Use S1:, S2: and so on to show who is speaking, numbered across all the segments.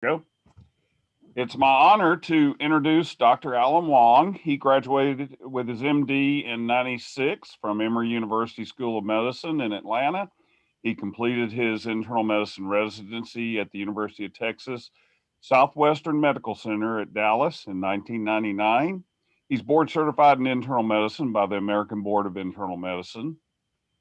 S1: Go. It's my honor to introduce Dr. Alan Wang. He graduated with his MD in '96 from Emory University School of Medicine in Atlanta. He completed his internal medicine residency at the University of Texas Southwestern Medical Center at Dallas in 1999. He's board certified in internal medicine by the American Board of Internal Medicine.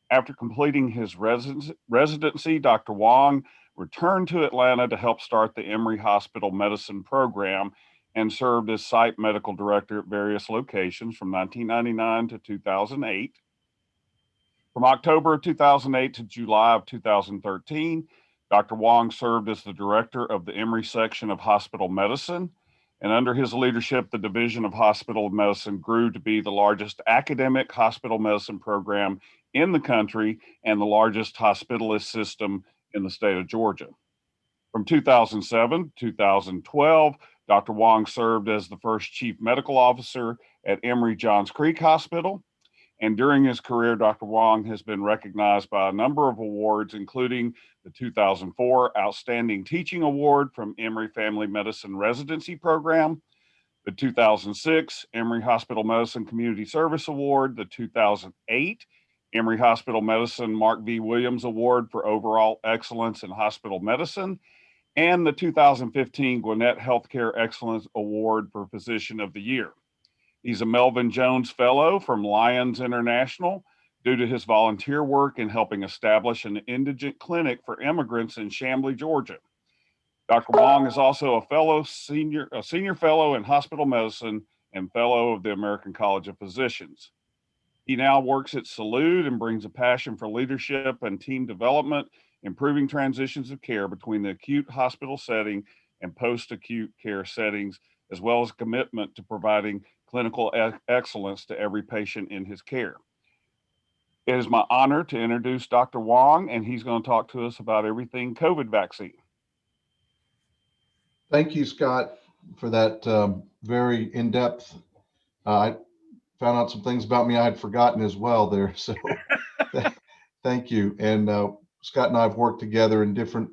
S1: After completing his residency, Dr. Wang returned to Atlanta to help start the Emory Hospital Medicine program and served as site medical director at various locations from 1999 to 2008. From October of 2008 to July of 2013, Dr. Wang served as the director of the Emory section of hospital medicine. And under his leadership, the Division of Hospital Medicine grew to be the largest academic hospital medicine program in the country and the largest hospitalist system in the state of Georgia. From 2007 to 2012, Dr. Wang served as the first chief medical officer at Emory Johns Creek Hospital. And during his career, Dr. Wang has been recognized by a number of awards, including the 2004 Outstanding Teaching Award from Emory Family Medicine Residency Program, the 2006 Emory Hospital Medicine Community Service Award, the 2008 Emory Hospital Medicine Mark V. Williams Award for Overall Excellence in Hospital Medicine, and the 2015 Gwinnett Healthcare Excellence Award for Physician of the Year. He's a Melvin Jones Fellow from Lions International due to his volunteer work in helping establish an indigent clinic for immigrants in Chamblee, Georgia. Dr. Wang is also a senior fellow in hospital medicine and fellow of the American College of Physicians. He now works at Salud and brings a passion for leadership and team development, improving transitions of care between the acute hospital setting and post acute care settings, as well as a commitment to providing clinical excellence to every patient in his care. It is my honor to introduce Dr. Wang, and he's going to talk to us about everything COVID vaccine.
S2: Thank you, Scott, for that very in-depth. I found out some things about me I had forgotten as well there. So th- thank you. And Scott and I have worked together in different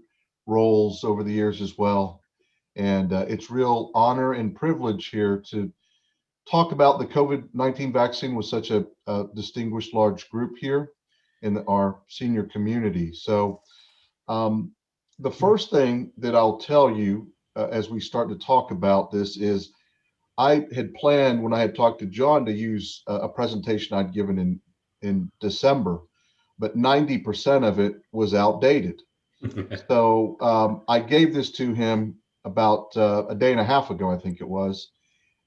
S2: roles over the years as well. And it's real honor and privilege here to talk about the COVID-19 vaccine with such a distinguished large group here in our senior community. So um, the first thing that I'll tell you as we start to talk about this is I had planned when I had talked to John to use a presentation I'd given in December, but 90% of it was outdated. So I gave this to him about a day and a half ago, I think it was,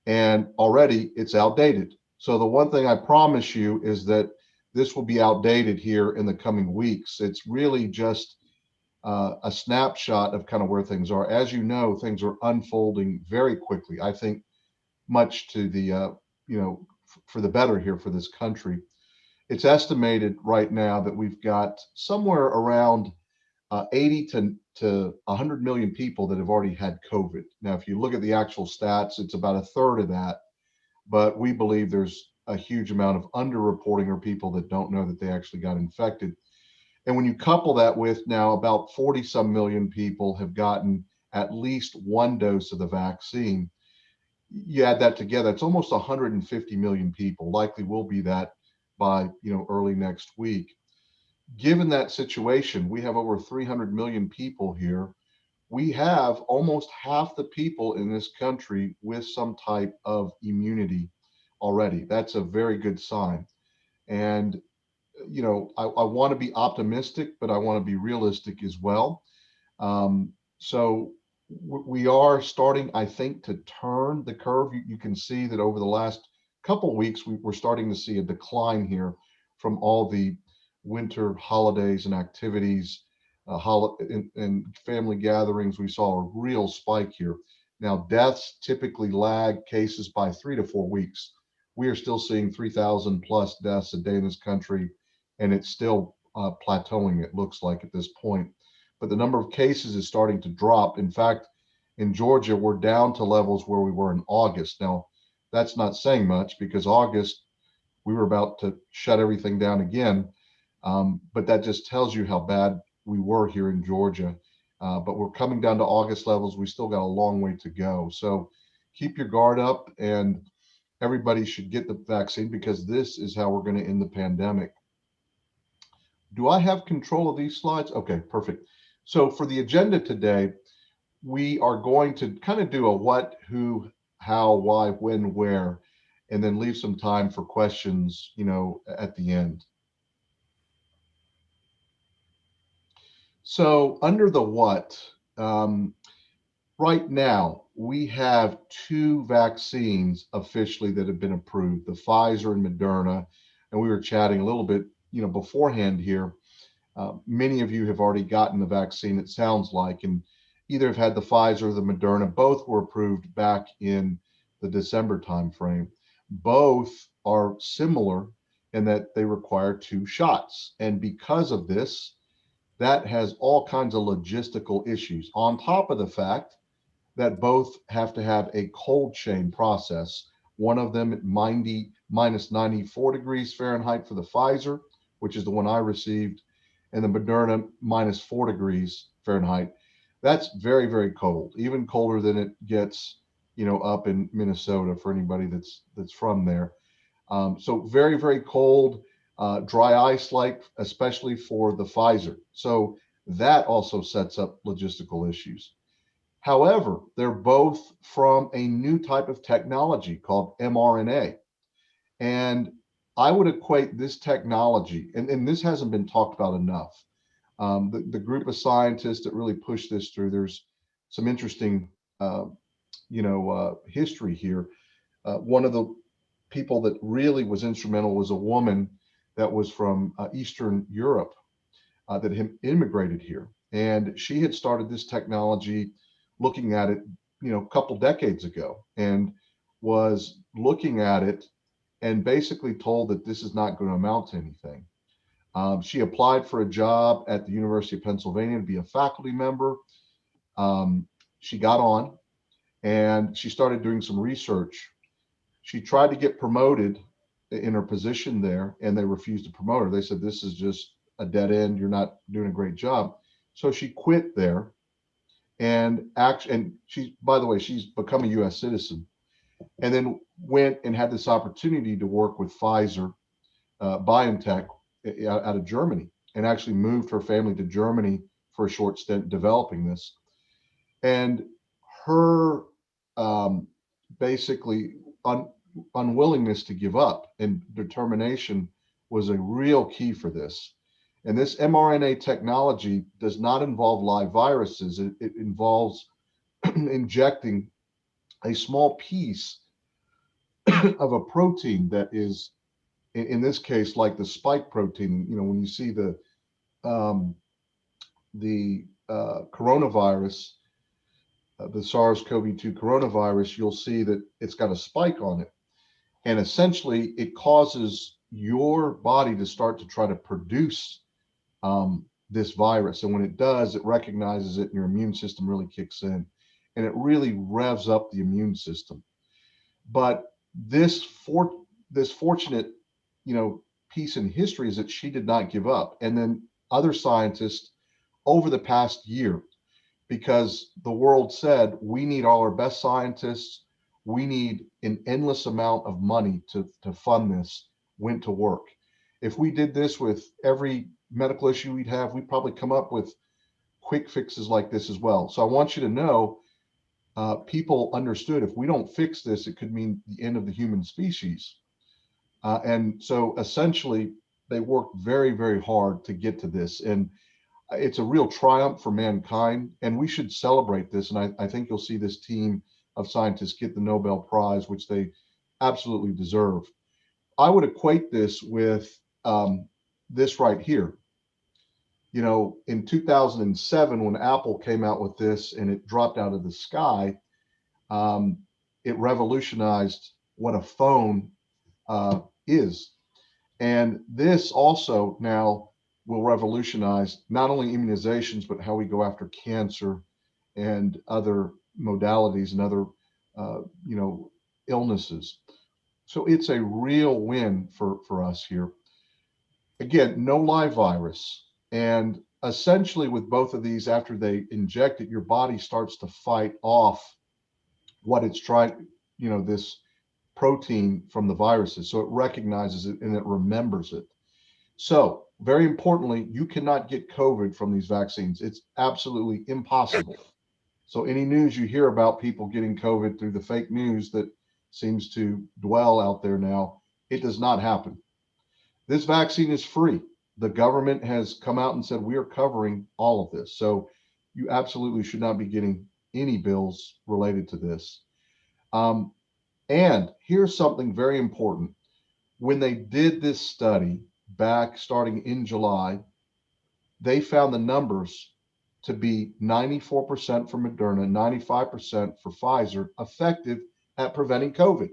S2: and already it's outdated. So the one thing I promise you is that this will be outdated here in the coming weeks. It's really just a snapshot of kind of where things are. As you know, things are unfolding very quickly. I think much to the for the better here for this country. It's estimated right now that we've got somewhere around 80 to 100 million people that have already had COVID. Now, if you look at the actual stats, it's about a third of that, but we believe there's a huge amount of underreporting or people that don't know that they actually got infected. And when you couple that with now about 40 some million people have gotten at least one dose of the vaccine, you add that together, it's almost 150 million people. Likely will be that by early next week. Given that situation, we have over 300 million people here. We have almost half the people in this country with some type of immunity already. That's a very good sign. And I want to be optimistic, but I want to be realistic as well. So we are starting, I think, to turn the curve. You can see that over the last couple of weeks, we're starting to see a decline here from all the winter holidays and activities, and family gatherings. We saw a real spike here. Now, deaths typically lag cases by 3 to 4 weeks. We are still seeing 3,000 plus deaths a day in this country, and it's still plateauing, it looks like, at this point. But the number of cases is starting to drop. In fact, in Georgia, we're down to levels where we were in August. Now, that's not saying much because August, we were about to shut everything down again. But that just tells you how bad we were here in Georgia. but we're coming down to August levels. We still got a long way to go. So keep your guard up, and everybody should get the vaccine because this is how we're going to end the pandemic. Do I have control of these slides? Okay, perfect. So for the agenda today, we are going to kind of do a what, who, how, why, when, where, and then leave some time for questions, at the end. So under the what, right now we have two vaccines officially that have been approved, the Pfizer and Moderna. And we were chatting a little bit, beforehand here. Many of you have already gotten the vaccine, it sounds like, and either have had the Pfizer or the Moderna. Both were approved back in the December timeframe. Both are similar in that they require two shots. And because of this, that has all kinds of logistical issues, on top of the fact that both have to have a cold chain process. One of them at minus 94 degrees Fahrenheit for the Pfizer, which is the one I received, and the Moderna minus 4 degrees Fahrenheit. That's very, very cold, even colder than it gets, up in Minnesota for anybody that's from there. So very, very cold, dry ice like, especially for the Pfizer. So that also sets up logistical issues. However, they're both from a new type of technology called mRNA. And I would equate this technology, and this hasn't been talked about enough. The group of scientists that really push this through, there's some interesting, history here. One of the people that really was instrumental was a woman that was from Eastern Europe that had immigrated here. And she had started this technology looking at it, a couple decades ago, and was looking at it and basically told that this is not going to amount to anything. She applied for a job at the University of Pennsylvania to be a faculty member. She got on and she started doing some research. She tried to get promoted in her position there, and they refused to promote her. They said, "This is just a dead end. You're not doing a great job." So she quit there, and she's, by the way, she's become a U.S. citizen, and then went and had this opportunity to work with Pfizer, BioNTech, out of Germany, and actually moved her family to Germany for a short stint developing this. And her basically unwillingness to give up and determination was a real key for this. And this mRNA technology does not involve live viruses. It involves injecting a small piece of a protein that is, in this case, like the spike protein. When you see um, the coronavirus, the SARS-CoV-2 coronavirus, you'll see that it's got a spike on it. And essentially, it causes your body to start to try to produce this virus. And when it does, it recognizes it, and your immune system really kicks in. And it really revs up the immune system. But this fortunate, piece in history is that she did not give up. And then other scientists over the past year, because the world said we need all our best scientists, we need an endless amount of money to fund this, went to work. If we did this with every medical issue we'd have, we'd probably come up with quick fixes like this as well. So I want you to know, people understood if we don't fix this, it could mean the end of the human species. And so essentially, they worked very, very hard to get to this. And it's a real triumph for mankind, and we should celebrate this. And I think you'll see this team of scientists get the Nobel Prize, which they absolutely deserve. I would equate this with this right here. In 2007, when Apple came out with this and it dropped out of the sky, um, it revolutionized what a phone is. And this also now will revolutionize not only immunizations, but how we go after cancer and other modalities and other, illnesses. So it's a real win for us here. Again, no live virus. And essentially, with both of these, after they inject it, your body starts to fight off what it's trying, this protein from the viruses. So it recognizes it and it remembers it. So, very importantly, you cannot get COVID from these vaccines. It's absolutely impossible. So, any news you hear about people getting COVID through the fake news that seems to dwell out there now, it does not happen. This vaccine is free. The government has come out and said we are covering all of this. So, you absolutely should not be getting any bills related to this. Um, and here's something very important. When they did this study back starting in July, they found the numbers to be 94% for Moderna, 95% for Pfizer, effective at preventing COVID.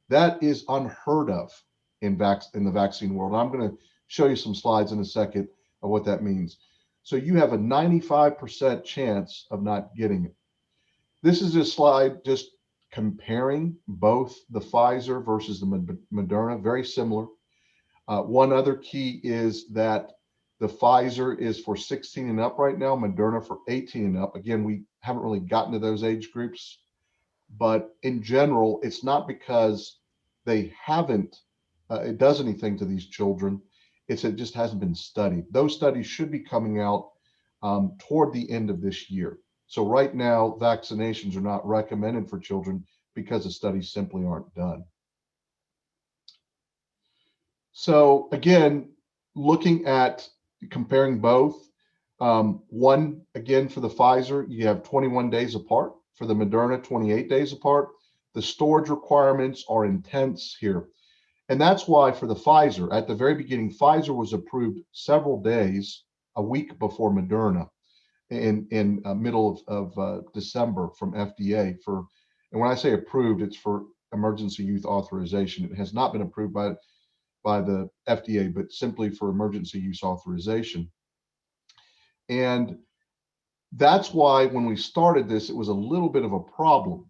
S2: That is unheard of in the vaccine world. I'm going to show you some slides in a second of what that means. So you have a 95% chance of not getting it. This is a slide just comparing both the Pfizer versus the Moderna, very similar. One other key is that the Pfizer is for 16 and up right now, Moderna for 18 and up. Again, we haven't really gotten to those age groups, but in general, it's not because they haven't, it does anything to these children. It just hasn't been studied. Those studies should be coming out toward the end of this year. So right now, vaccinations are not recommended for children because the studies simply aren't done. So again, looking at comparing both, one again for the Pfizer, you have 21 days apart. For the Moderna, 28 days apart. The storage requirements are intense here. And that's why for the Pfizer, at the very beginning, Pfizer was approved several days, a week before Moderna, in middle of December from FDA for, and when I say approved, it's for emergency use authorization. It has not been approved by the FDA, but simply for emergency use authorization. And that's why when we started this, it was a little bit of a problem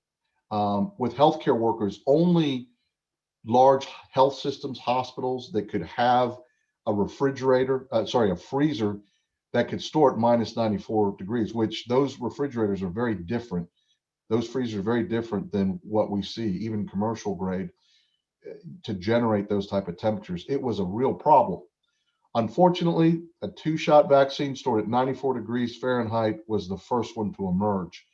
S2: with healthcare workers. Only large health systems, hospitals that could have a freezer that could store at minus 94 degrees, which those refrigerators are very different. Those freezers are very different than what we see, even commercial grade, to generate those type of temperatures. It was a real problem. Unfortunately, a two-shot vaccine stored at 94 degrees Fahrenheit was the first one to emerge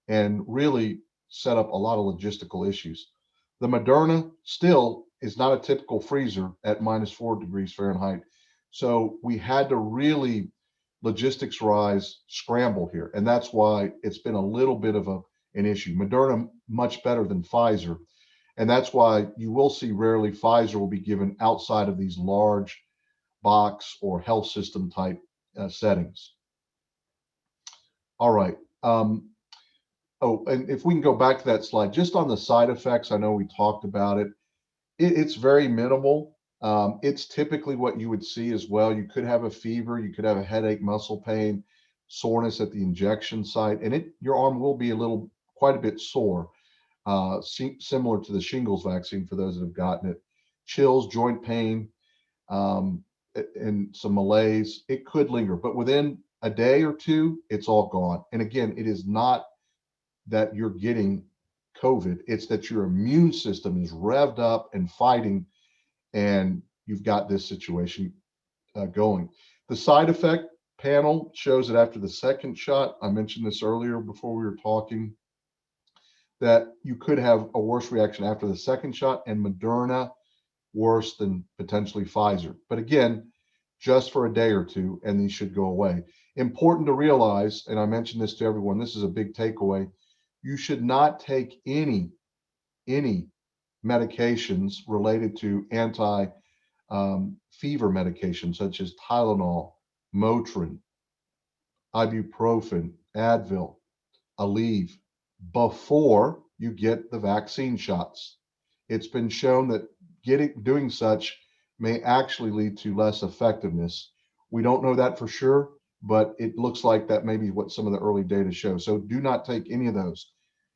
S2: and really set up a lot of logistical issues. The Moderna still is not a typical freezer at minus 4 degrees Fahrenheit. So we had to really logistics rise scramble here. And that's why it's been a little bit of an issue. Moderna much better than Pfizer. And that's why you will see rarely Pfizer will be given outside of these large box or health system type settings. All right. Oh, and if we can go back to that slide, just on the side effects, I know we talked about it. It's very minimal. It's typically what you would see as well. You could have a fever, you could have a headache, muscle pain, soreness at the injection site, and your arm will be quite a bit sore, similar to the shingles vaccine for those that have gotten it. Chills, joint pain, um, and some malaise. It could linger, but within a day or two, it's all gone. And again, it is not that you're getting COVID, it's that your immune system is revved up and fighting, and you've got this situation going. The side effect panel shows that after the second shot, I mentioned this earlier before we were talking, that you could have a worse reaction after the second shot, and Moderna worse than potentially Pfizer. But again, just for a day or two, and these should go away. Important to realize, and I mentioned this to everyone, this is a big takeaway. You should not take any medications related to anti fever medications such as Tylenol, Motrin, ibuprofen, Advil, Aleve before you get the vaccine shots. It's been shown that doing such may actually lead to less effectiveness. We don't know that for sure, but it looks like that may be what some of the early data show. So do not take any of those.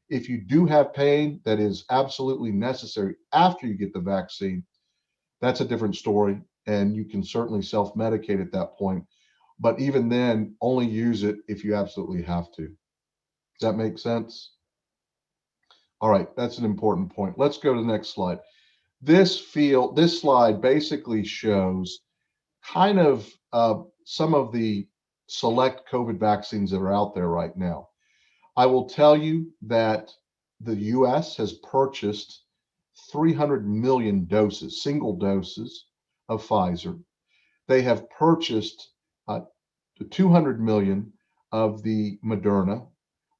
S2: If you do have pain that is absolutely necessary after you get the vaccine, that's a different story, and you can certainly self-medicate at that point. but even then, only use it if you absolutely have to. Does that make sense? All right, that's an important point. Let's go to the next slide. This slide basically shows kind of some of the select COVID vaccines that are out there right now. I will tell you that the US has purchased 300 million doses, single doses of Pfizer. They have purchased 200 million of the Moderna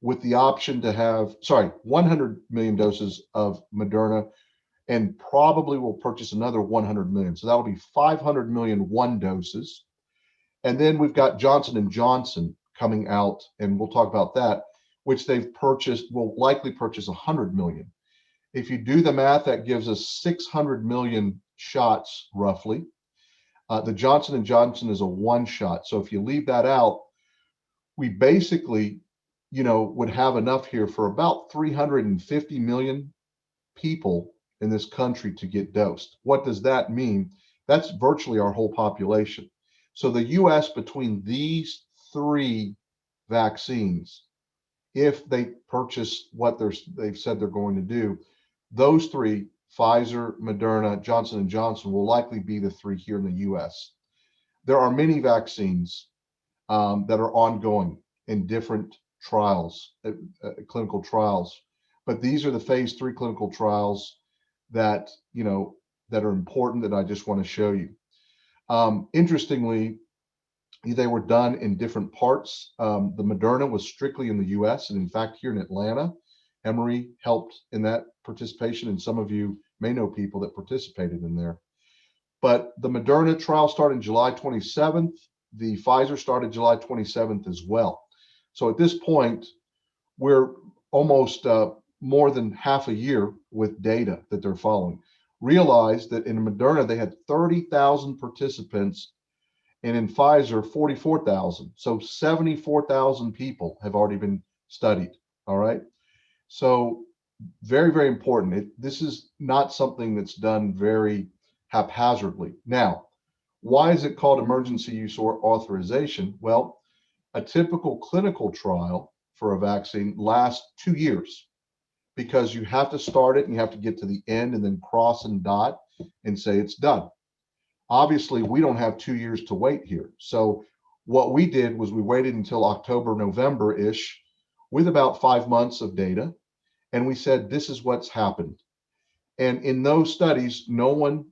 S2: with the option to have, 100 million doses of Moderna, and probably will purchase another 100 million. So that'll be 500 million one doses. And then we've got Johnson and Johnson coming out, and we'll talk about that, which they've purchased, will likely purchase 100 million. If you do the math, that gives us 600 million shots roughly. The Johnson and Johnson is a one shot. So if you leave that out, we basically, would have enough here for about 350 million people in this country to get dosed. What does that mean? That's virtually our whole population. So the US, between these three vaccines, if they purchase what they've said they're going to do, those three, Pfizer, Moderna, Johnson and Johnson, will likely be the three here in the US. There are many vaccines that are ongoing in different trials, clinical trials, but these are the phase 3 clinical trials that that are important that I just want to show you. Interestingly, they were done in different parts. The Moderna was strictly in the US, and in fact, here in Atlanta, Emory helped in that participation, and some of you may know people that participated in there. But the Moderna trial started July 27th. The Pfizer started July 27th as well. So at this point, we're almost more than half a year with data that they're following. Realize that in Moderna, they had 30,000 participants, and in Pfizer, 44,000. So 74,000 people have already been studied. All right. So very, very important. This is not something that's done very haphazardly. Now, why is it called emergency use or authorization? Well, a typical clinical trial for a vaccine lasts 2 years because you have to start it and you have to get to the end and then cross and dot and say it's done. Obviously, we don't have 2 years to wait here. So what we did was we waited until October, November-ish with about 5 months of data. And we said, this is what's happened. And in those studies, no one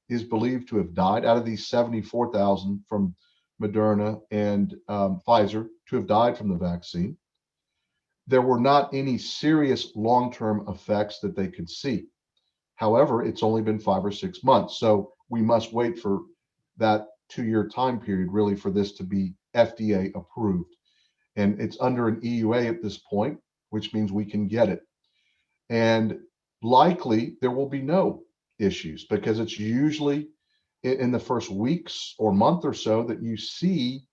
S2: is believed to have died out of these 74,000 from Moderna and Pfizer to have died from the vaccine. There were not any serious long-term effects that they could see. However, it's only been 5 or 6 months. So we must wait for that 2-year time period really for this to be FDA approved. And it's under an EUA at this point, which means we can get it. And likely there will be no issues because it's usually in the first weeks or month or so that you see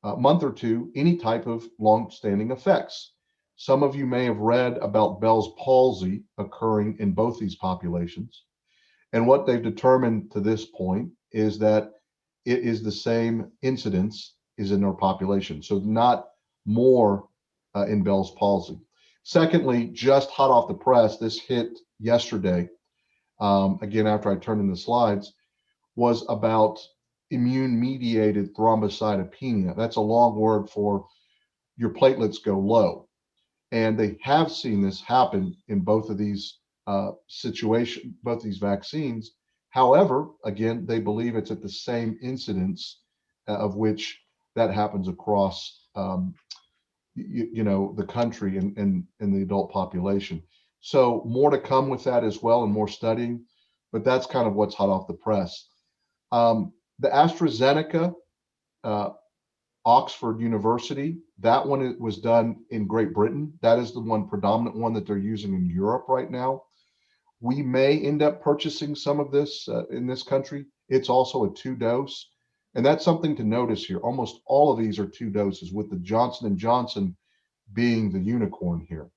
S2: a month or two any type of long-standing effects. Some of you may have read about Bell's palsy occurring in both these populations. And what they've determined to this point is that it is the same incidence is in our population. So not more in Bell's palsy. Secondly, just hot off the press, this hit yesterday, again, after I turned in the slides, was about immune-mediated thrombocytopenia. That's a long word for your platelets go low. And they have seen this happen in both of these situations, both these vaccines. However, again, they believe it's at the same incidence of which that happens across the country and the adult population. So more to come with that as well and more studying, but that's kind of what's hot off the press. The AstraZeneca, Oxford University, that one was done in Great Britain. That is the one predominant one that they're using in Europe right now. We may end up purchasing some of this in this country. It's also a 2-dose. And that's something to notice here. Almost all of these are 2 doses, with the Johnson & Johnson being the unicorn here.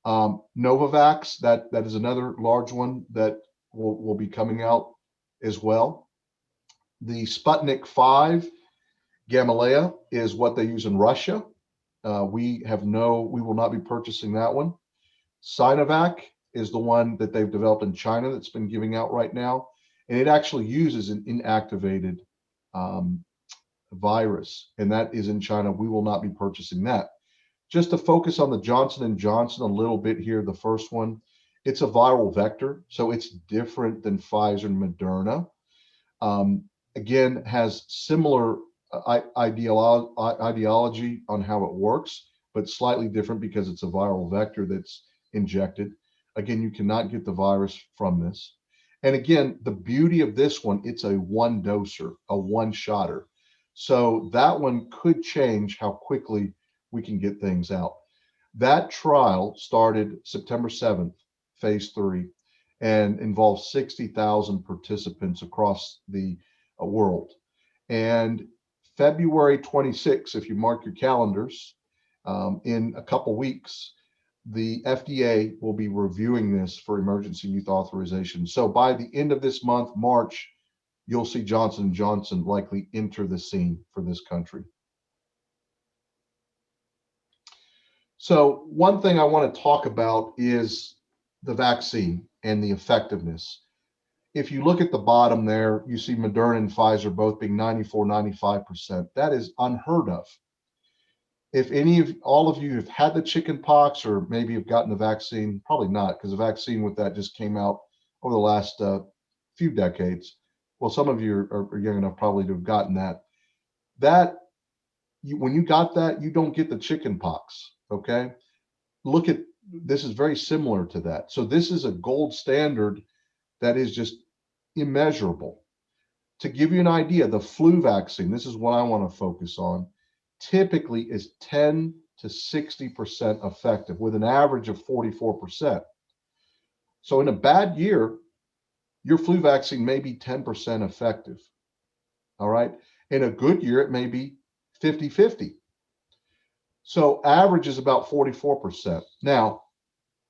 S2: Novavax, that is another large one that will be coming out as well. The Sputnik 5 Gamaleya is what they use in Russia. We will not be purchasing that one. Sinovac is the one that they've developed in China that's been giving out right now, and it actually uses an inactivated um, virus, and that is in China. We will not be purchasing that. Just to focus on the Johnson and Johnson a little bit here, the first one, it's a viral vector, so it's different than Pfizer and Moderna. Um, Again, has similar ideology on how it works, but slightly different because it's a viral vector that's injected. Again, you cannot get the virus from this. And again, the beauty of this one, it's a one doser, a one shotter. So that one could change how quickly we can get things out. That trial started September 7th, phase three, and involved 60,000 participants across the world. And February 26th, if you mark your calendars, in a couple weeks, the FDA will be reviewing this for emergency use authorization. So by the end of this month, March, you'll see Johnson & Johnson likely enter the scene for this country. So one thing I want to talk about is the vaccine and the effectiveness. If you look at the bottom there, you see Moderna and Pfizer both being 94, 95%. That is unheard of. If any of all of you have had the chicken pox or maybe have gotten the vaccine, probably not, because the vaccine with that just came out over the last few decades. Well, some of you are young enough probably to have gotten that. That when you got that, you don't get the chicken pox. Okay, look at this is very similar to that. So this is a gold standard that is just immeasurable. To give you an idea, the flu vaccine, this is what I want to focus on, typically is 10 to 60% effective with an average of 44%. So in a bad year, your flu vaccine may be 10% effective. All right. In a good year, it may be 50-50. So average is about 44%. Now,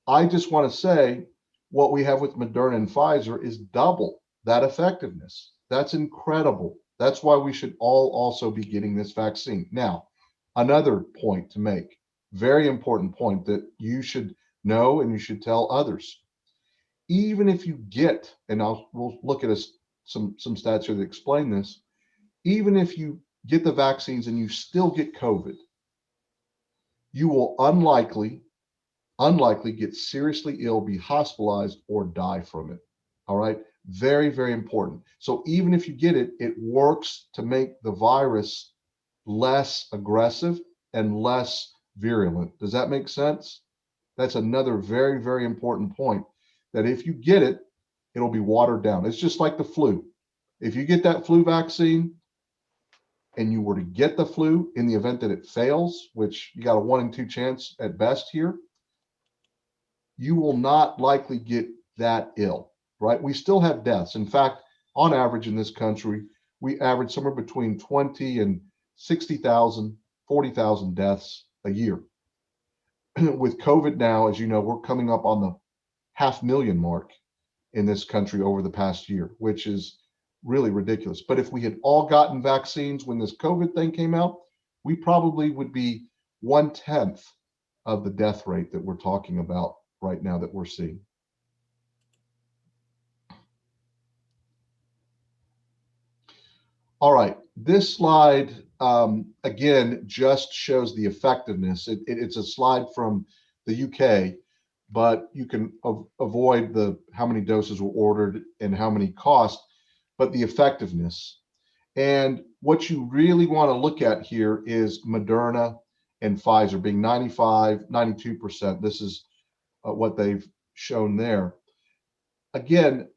S2: I just want to say what we have with Moderna and Pfizer is double that effectiveness. That's incredible. That's why we should all also be getting this vaccine. Now, another point to make, very important point that you should know and you should tell others. Even if you get, and we'll look at some stats here that explain this, even if you get the vaccines and you still get COVID, you will unlikely get seriously ill, be hospitalized, or die from it. All right. Very, very important. So even if you get it, it works to make the virus less aggressive and less virulent. Does that make sense? That's another very, very important point that if you get it, it'll be watered down. It's just like the flu. If you get that flu vaccine and you were to get the flu in the event that it fails, which you got a 1 in 2 chance at best here, you will not likely get that ill, right? We still have deaths. In fact, on average in this country, we average somewhere between 20 and 60,000, 40,000 deaths a year. With COVID now, as you know, we're coming up on the 500,000 mark in this country over the past year, which is really ridiculous. But if we had all gotten vaccines when this COVID thing came out, we probably would be 1/10 of the death rate that we're talking about right now that we're seeing. All right, this slide again just shows the effectiveness. It's a slide from the UK, but you can avoid the how many doses were ordered and how many cost, but the effectiveness. And what you really want to look at here is Moderna and Pfizer being 95, 92%. This is what they've shown there. Again,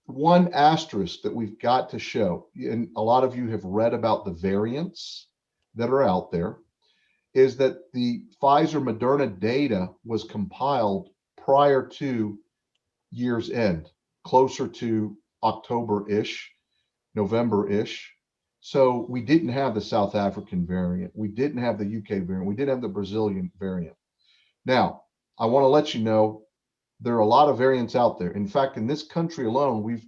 S2: one asterisk that we've got to show, and a lot of you have read about the variants that are out there, is that the Pfizer Moderna data was compiled prior to year's end, closer to October-ish, November-ish. So we didn't have the South African variant. We didn't have the UK variant. We didn't have the Brazilian variant. Now, I want to let you know there are a lot of variants out there. In fact, in this country alone, we've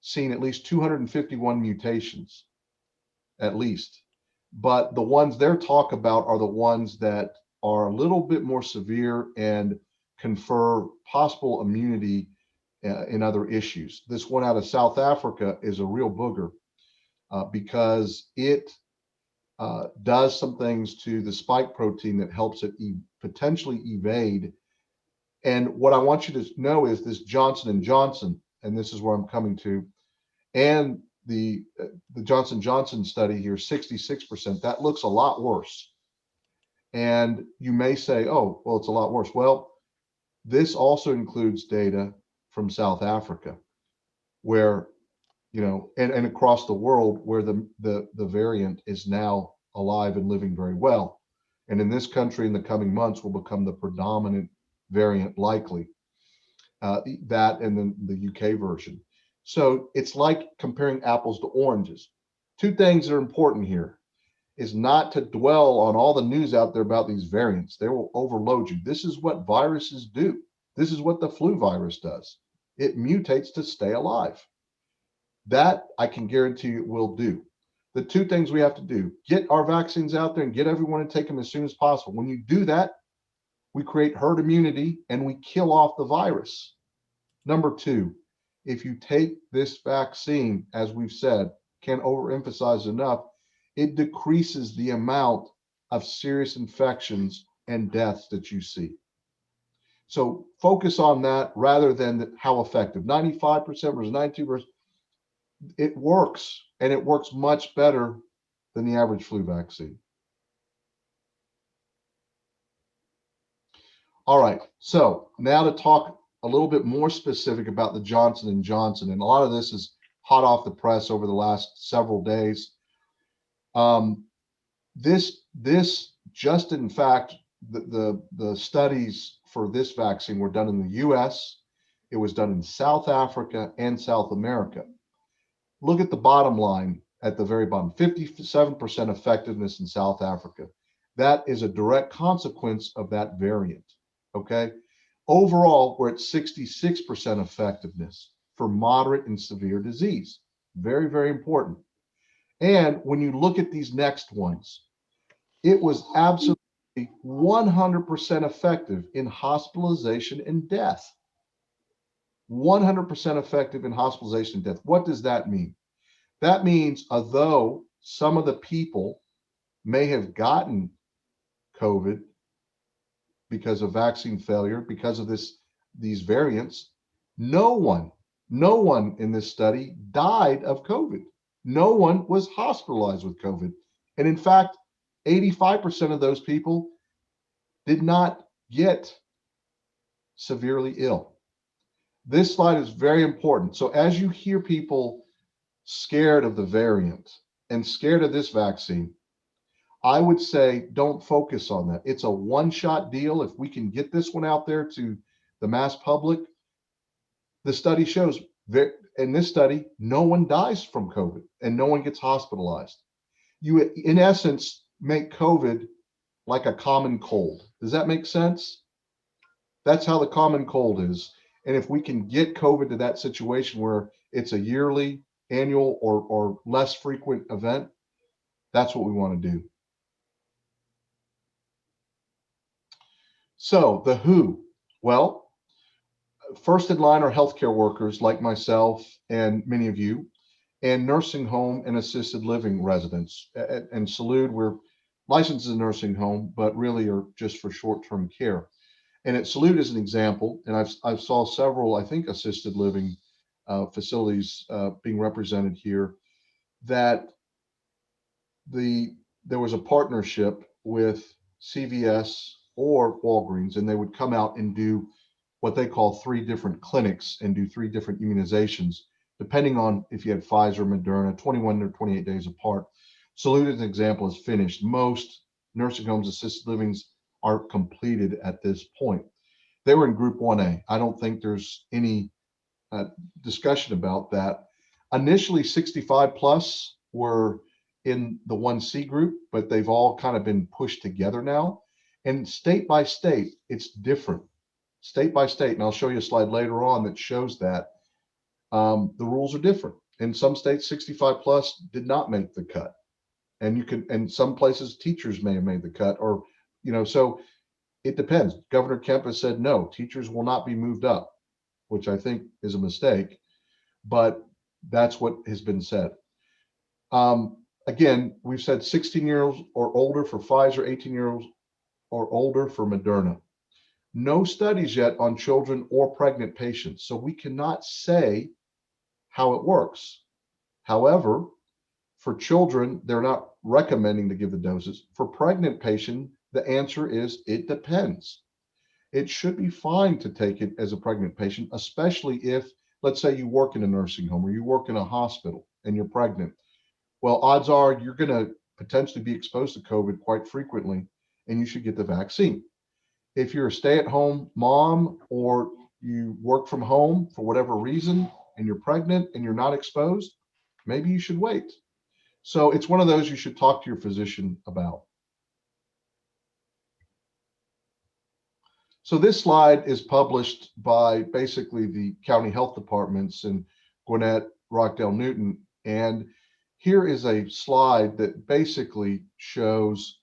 S2: seen at least 251 mutations, at least. but the ones they're talk about are the ones that are a little bit more severe and confer possible immunity in other issues. This one out of South Africa is a real booger because it does some things to the spike protein that helps it potentially evade. And what I want you to know is this Johnson and Johnson, and this is where I'm coming to, and the Johnson Johnson study here, 66%. That looks a lot worse. And you may say, oh, well, it's a lot worse. Well, this also includes data from South Africa, where and across the world where the variant is now alive and living very well. And in this country, in the coming months, will become the predominant variant likely. That and then the UK version. So it's like comparing apples to oranges. Two things that are important here is not to dwell on all the news out there about these variants. They will overload you. This is what viruses do. This is what the flu virus does. It mutates to stay alive. That I can guarantee you it will do. The two things we have to do: get our vaccines out there and get everyone to take them as soon as possible. When you do that, we create herd immunity and we kill off the virus. Number two, if you take this vaccine, as we've said, can't overemphasize enough, it decreases the amount of serious infections and deaths that you see. So focus on that rather than how effective. 95% versus 92%. It works, and it works much better than the average flu vaccine. All right, so now to talk a little bit more specific about the Johnson and Johnson, and a lot of this is hot off the press over the last several days. This just in fact, the studies for this vaccine were done in the U.S. It was done in South Africa and South America. Look at the bottom line at the very bottom: 57% effectiveness in South Africa. That is a direct consequence of that variant. Okay. Overall, we're at 66% effectiveness for moderate and severe disease. Very, very important. And when you look at these next ones, it was absolutely 100% effective in hospitalization and death. 100% effective in hospitalization and death. What does that mean? That means, although some of the people may have gotten COVID because of vaccine failure, because of these variants, no one in this study died of COVID. No one was hospitalized with COVID. And in fact, 85% of those people did not get severely ill. This slide is very important. So as you hear people scared of the variant and scared of this vaccine, I would say don't focus on that. It's a one-shot deal. If we can get this one out there to the mass public, the study shows that in this study, no one dies from COVID and no one gets hospitalized. You, in essence, make COVID like a common cold. Does that make sense? That's how the common cold is. And if we can get COVID to that situation where it's a yearly, annual, or less frequent event, that's what we want to do. So the WHO, well, first in line are healthcare workers like myself and many of you, and nursing home and assisted living residents. And Salud, we're licensed as a nursing home, but really are just for short-term care. And at Salud as an example, and I've saw several, I think, assisted living facilities being represented here, that there was a partnership with CVS or Walgreens, and they would come out and do what they call 3 different clinics and do 3 different immunizations, depending on if you had Pfizer, Moderna, 21 or 28 days apart. Salud, as an example, is finished. Most nursing homes, assisted livings are completed at this point. They were in Group 1A. I don't think there's any discussion about that. Initially, 65 plus were in the 1C group, but they've all kind of been pushed together now. And state by state, it's different. State by state, and I'll show you a slide later on that shows that the rules are different. In some states, 65 plus did not make the cut. And and some places teachers may have made the cut, or, so it depends. Governor Kemp has said no, teachers will not be moved up, which I think is a mistake, but that's what has been said. Again, we've said 16-year-olds or older for Pfizer, 18-year-olds or older for Moderna. No studies yet on children or pregnant patients, so we cannot say how it works. However, for children, they're not recommending to give the doses. For pregnant patient, the answer is it depends. It should be fine to take it as a pregnant patient, especially if, let's say, you work in a nursing home or you work in a hospital and you're pregnant. Well, odds are you're going to potentially be exposed to COVID quite frequently, and you should get the vaccine. If you're a stay at home mom or you work from home for whatever reason and you're pregnant and you're not exposed, maybe you should wait. So it's one of those you should talk to your physician about. So this slide is published by basically the county health departments in Gwinnett, Rockdale, Newton. And here is a slide that basically shows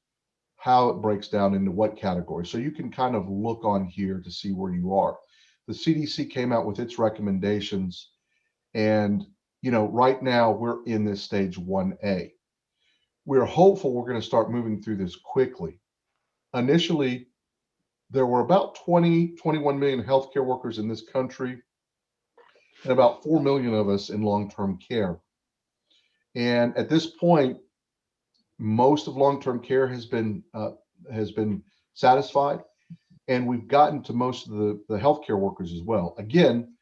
S2: how it breaks down into what category. So you can kind of look on here to see where you are. The CDC came out with its recommendations, and right now we're in this stage 1A. We're hopeful we're going to start moving through this quickly. Initially, there were about 21 million healthcare workers in this country, and about 4 million of us in long-term care. And at this point, most of long-term care has been satisfied, and we've gotten to most of the healthcare workers as well. Again,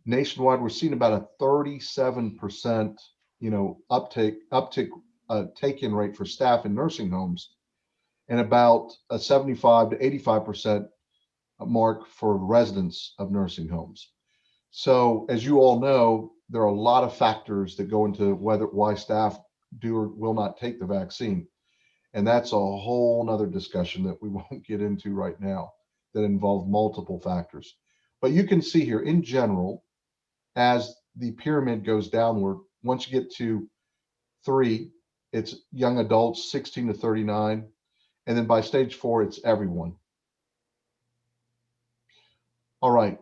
S2: nationwide, we're seeing about a 37% uptick take-in rate for staff in nursing homes, and about a 75 to 85% mark for residents of nursing homes. So, as you all know, there are a lot of factors that go into why staff do or will not take the vaccine. And that's a whole nother discussion that we won't get into right now that involve multiple factors. But you can see here in general, as the pyramid goes downward, once you get to 3, it's young adults 16 to 39. And then by stage 4, it's everyone. All right.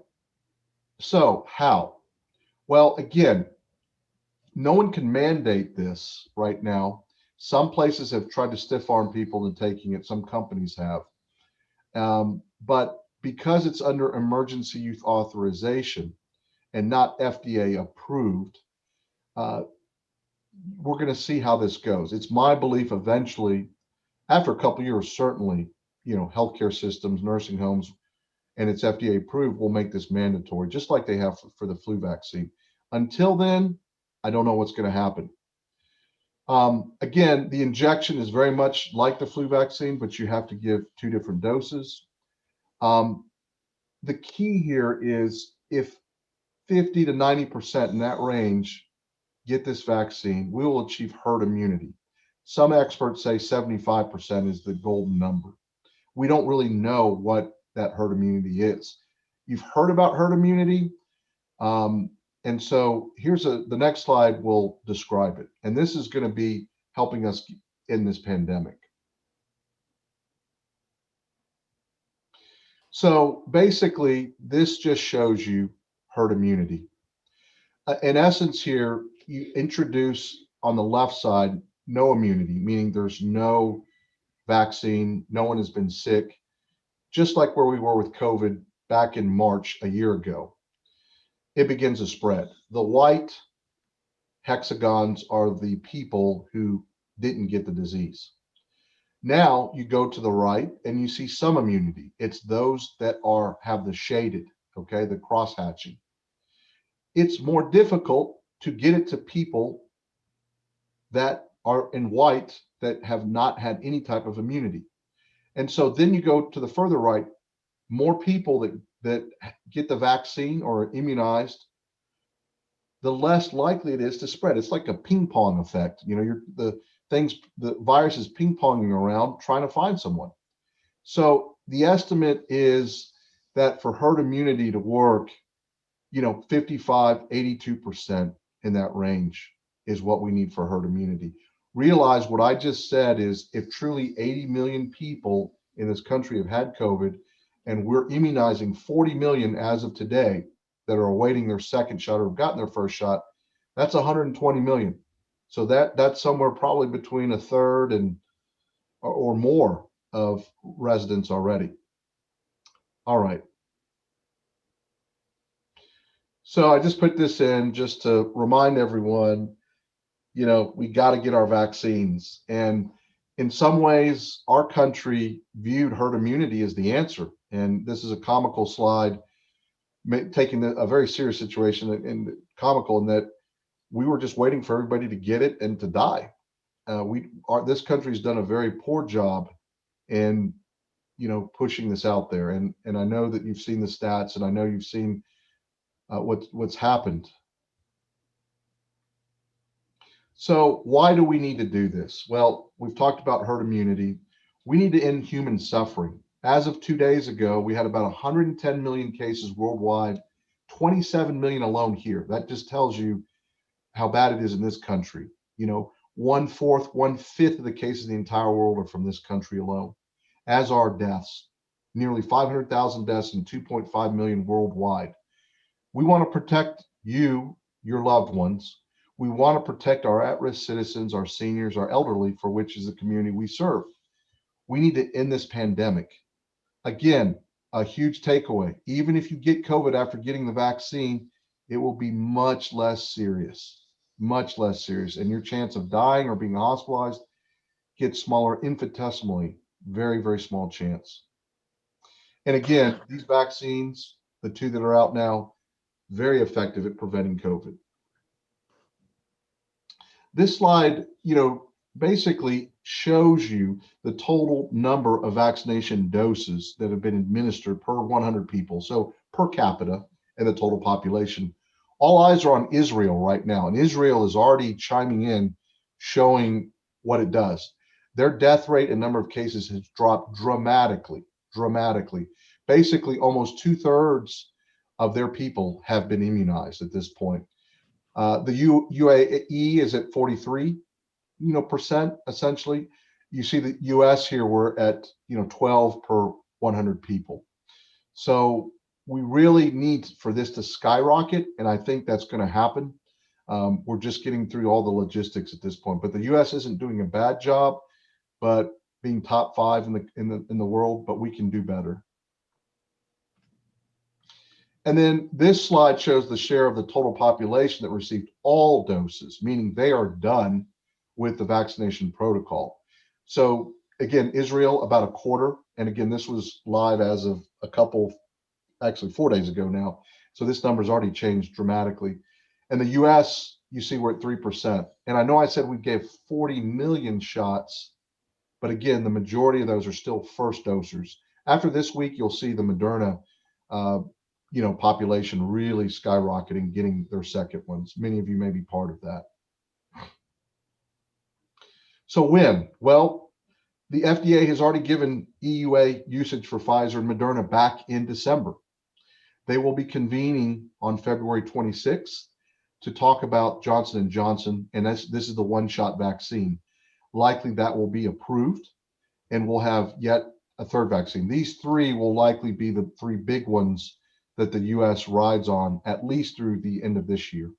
S2: So, how? Well, again, no one can mandate this right now. Some places have tried to stiff arm people into taking it, some companies have. But because it's under emergency use authorization and not FDA approved, uh, we're going to see how this goes. It's my belief eventually, after a couple of years, certainly, healthcare systems, nursing homes, and it's FDA approved, will make this mandatory, just like they have for the flu vaccine. Until then, I don't know what's going to happen. Again, the injection is very much like the flu vaccine, but you have to give 2 different doses. The key here is if 50 to 90% in that range get this vaccine, we will achieve herd immunity. Some experts say 75% is the golden number. We don't really know what that herd immunity is. You've heard about herd immunity. And so here's the next slide will describe it. And this is going to be helping us in this pandemic. So basically, this just shows you herd immunity. In essence, here, you introduce on the left side no immunity, meaning there's no vaccine, no one has been sick, just like where we were with COVID back in March a year ago. It begins to spread. The white hexagons are the people who didn't get the disease. Now you go to the right and you see some immunity. It's those that have the shaded, okay, the cross hatching. It's more difficult to get it to people that are in white that have not had any type of immunity. And so then you go to the further right, more people that get the vaccine or are immunized, the less likely it is to spread. It's like a ping pong effect. The virus is ping ponging around trying to find someone. So the estimate is that for herd immunity to work, 55, 82% in that range is what we need for herd immunity. realize what I just said is if truly 80 million people in this country have had COVID and we're immunizing 40 million as of today that are awaiting their second shot or have gotten their first shot, that's 120 million. So that's somewhere probably between a third and or more of residents already. All right. So I just put this in just to remind everyone, we got to get our vaccines. And in some ways, our country viewed herd immunity as the answer. And this is a comical slide, taking a very serious situation and comical in that we were just waiting for everybody to get it and to die. This country's done a very poor job in pushing this out there. And I know that you've seen the stats, and I know you've seen what's happened. So why do we need to do this? Well, we've talked about herd immunity. We need to end human suffering. As of 2 days ago, we had about 110 million cases worldwide, 27 million alone here. That just tells you how bad it is in this country. One fourth, one fifth of the cases in the entire world are from this country alone, as are deaths. Nearly 500,000 deaths and 2.5 million worldwide. We want to protect you, your loved ones. We want to protect our at-risk citizens, our seniors, our elderly, for which is the community we serve. We need to end this pandemic. Again, a huge takeaway. Even if you get COVID after getting the vaccine, it will be much less serious, and your chance of dying or being hospitalized gets smaller infinitesimally, very, very small chance. And again, these vaccines, the two that are out now, very effective at preventing COVID. This slide, basically shows you the total number of vaccination doses that have been administered per 100 people, so per capita and the total population. All eyes are on Israel right now, and Israel is already chiming in, showing what it does. Their death rate and number of cases has dropped dramatically. Basically, almost 2/3 of their people have been immunized at this point. The UAE is at 43, percent essentially. You see the US here, we're at 12 per 100 people. So we really need for this to skyrocket, and I think that's going to happen. We're just getting through all the logistics at this point, but the US isn't doing a bad job, but being top 5 in the world, but we can do better. And then this slide shows the share of the total population that received all doses, meaning they are done with the vaccination protocol. So again, Israel, about a quarter. And again, this was live as of actually 4 days ago now. So this number's already changed dramatically. And the US, you see we're at 3%. And I know I said we gave 40 million shots, but again, the majority of those are still first dosers. After this week, you'll see the Moderna population really skyrocketing, getting their second ones. Many of you may be part of that. So when? Well, the FDA has already given EUA usage for Pfizer and Moderna back in December. They will be convening on February 26th to talk about Johnson & Johnson, and this is the one-shot vaccine. Likely that will be approved, and we'll have yet a third vaccine. These three will likely be the three big ones that the US rides on at least through the end of this year.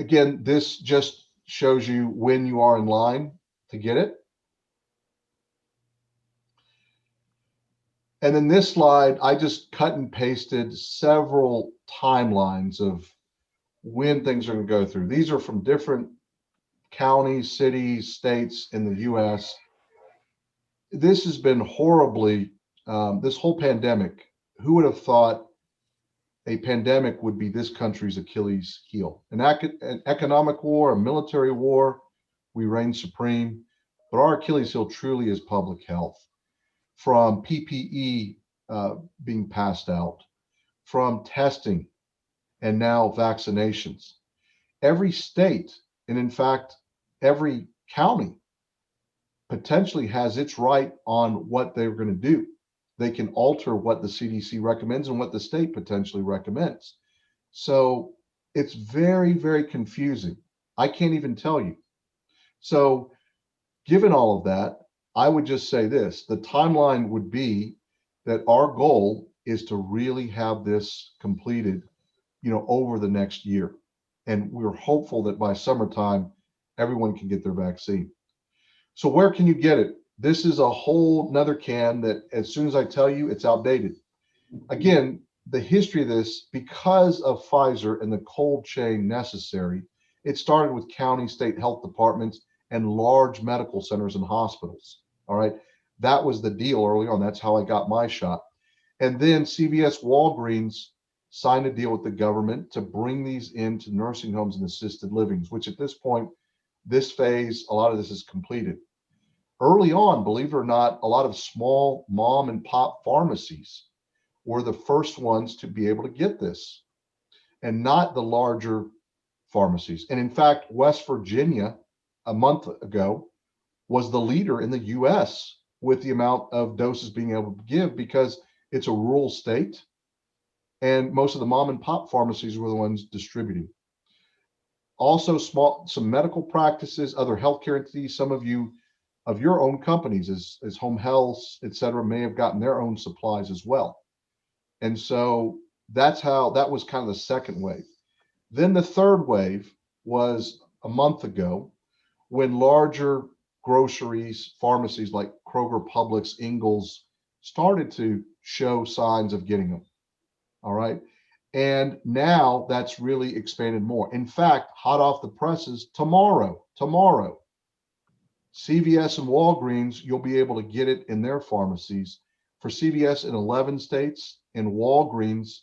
S2: Again, this just shows you when you are in line to get it. And then this slide, I just cut and pasted several timelines of when things are going to go through. These are from different counties, cities, states in the US. This has been horribly, this whole pandemic, who would have thought a pandemic would be this country's Achilles heel? An economic war, a military war, we reign supreme, but our Achilles heel truly is public health. From PPE being passed out, from testing, and now vaccinations. Every state, and in fact, every county potentially has its right on what they're going to do. They can alter what the CDC recommends and what the state potentially recommends. So It's very, very confusing. I can't even tell you. So, given all of that, I would just say this: the timeline would be that our goal is to really have this completed, over the next year. And we're hopeful that by summertime, everyone can get their vaccine. So where can you get it? This is a whole nother can that as soon as I tell you, it's outdated. Again, the history of this, because of Pfizer and the cold chain necessary, it started with county, state health departments, and large medical centers and hospitals. All right. That was the deal early on. That's how I got my shot. And then CVS Walgreens signed a deal with the government to bring these into nursing homes and assisted livings, which at this point, this phase, a lot of this is completed. Early on, believe it or not, a lot of small mom and pop pharmacies were the first ones to be able to get this and not the larger pharmacies. And in fact, West Virginia a month ago was the leader in the US with the amount of doses being able to give because it's a rural state and most of the mom and pop pharmacies were the ones distributing. Also, some medical practices, other healthcare entities, some of you of your own companies as home health, et cetera, may have gotten their own supplies as well. And so that was kind of the second wave. Then the third wave was a month ago when larger groceries, pharmacies like Kroger, Publix, Ingles started to show signs of getting them. All right. And now that's really expanded more. In fact, hot off the presses, tomorrow, CVS and Walgreens, you'll be able to get it in their pharmacies. For CVS in 11 states and Walgreens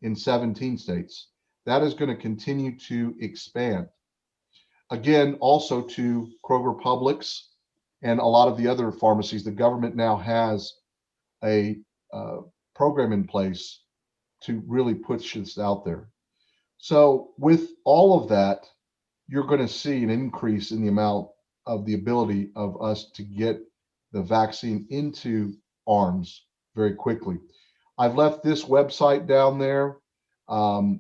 S2: in 17 states. That is going to continue to expand. Again, also to Kroger, Publix, and a lot of the other pharmacies, the government now has a program in place to really push this out there. So, with all of that, you're going to see an increase in the amount of the ability of us to get the vaccine into arms very quickly. I've left this website down there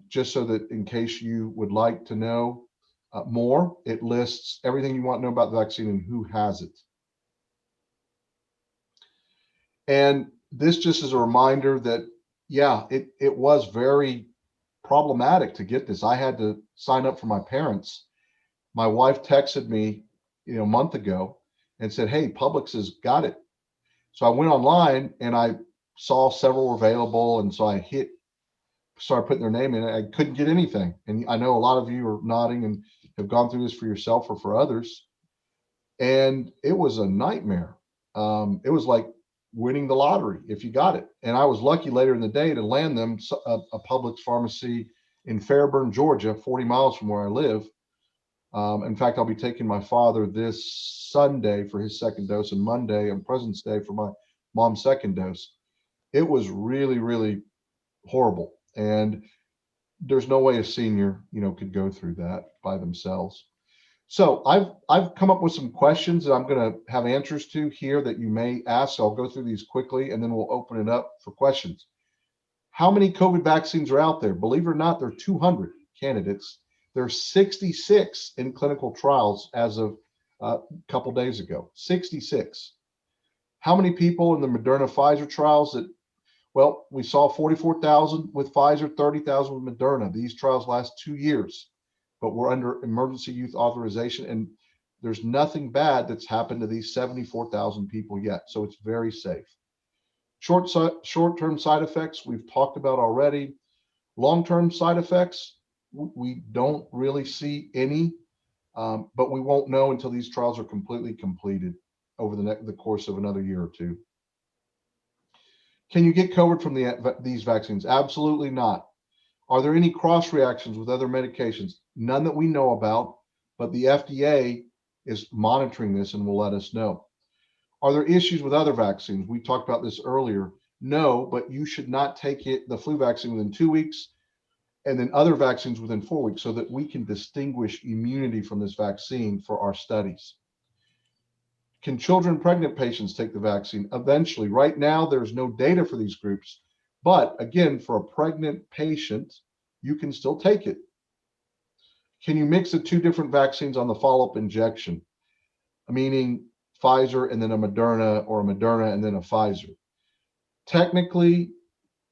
S2: just so that in case you would like to know more, it lists everything you want to know about the vaccine and who has it. And this just is a reminder that, yeah, it was very problematic to get this. I had to sign up for my parents. My wife texted me, a month ago and said, "Hey, Publix has got it." So I went online and I saw several were available, and so I started putting their name in. I couldn't get anything, and I know a lot of you are nodding and have gone through this for yourself or for others, and it was a nightmare. It was like winning the lottery if you got it. And I was lucky later in the day to land them a Publix pharmacy in Fairburn, Georgia, 40 miles from where I live. In fact, I'll be taking my father this Sunday for his second dose, and Monday on President's Day for my mom's second dose. It was really, really horrible, and there's no way a senior, could go through that by themselves. So I've come up with some questions that I'm going to have answers to here that you may ask. So I'll go through these quickly, and then we'll open it up for questions. How many COVID vaccines are out there? Believe it or not, there are 200 candidates. There are 66 in clinical trials as of a couple days ago. 66. How many people in the Moderna Pfizer trials well, we saw 44,000 with Pfizer, 30,000 with Moderna. These trials last 2 years, but we're under emergency use authorization, and there's nothing bad that's happened to these 74,000 people yet. So it's very safe. Short-term side effects, we've talked about already. Long-term side effects, we don't really see any, but we won't know until these trials are completely completed over the course of another year or two. Can you get COVID from these vaccines? Absolutely not. Are there any cross reactions with other medications? None that we know about, but the FDA is monitoring this and will let us know. Are there issues with other vaccines? We talked about this earlier. No, but you should not take the flu vaccine within 2 weeks and then other vaccines within 4 weeks so that we can distinguish immunity from this vaccine for our studies. Can children and pregnant patients take the vaccine? Eventually. Right now, there's no data for these groups. But again, for a pregnant patient, you can still take it. can you mix the two different vaccines on the follow-up injection, meaning Pfizer and then a Moderna, or a Moderna and then a Pfizer? Technically,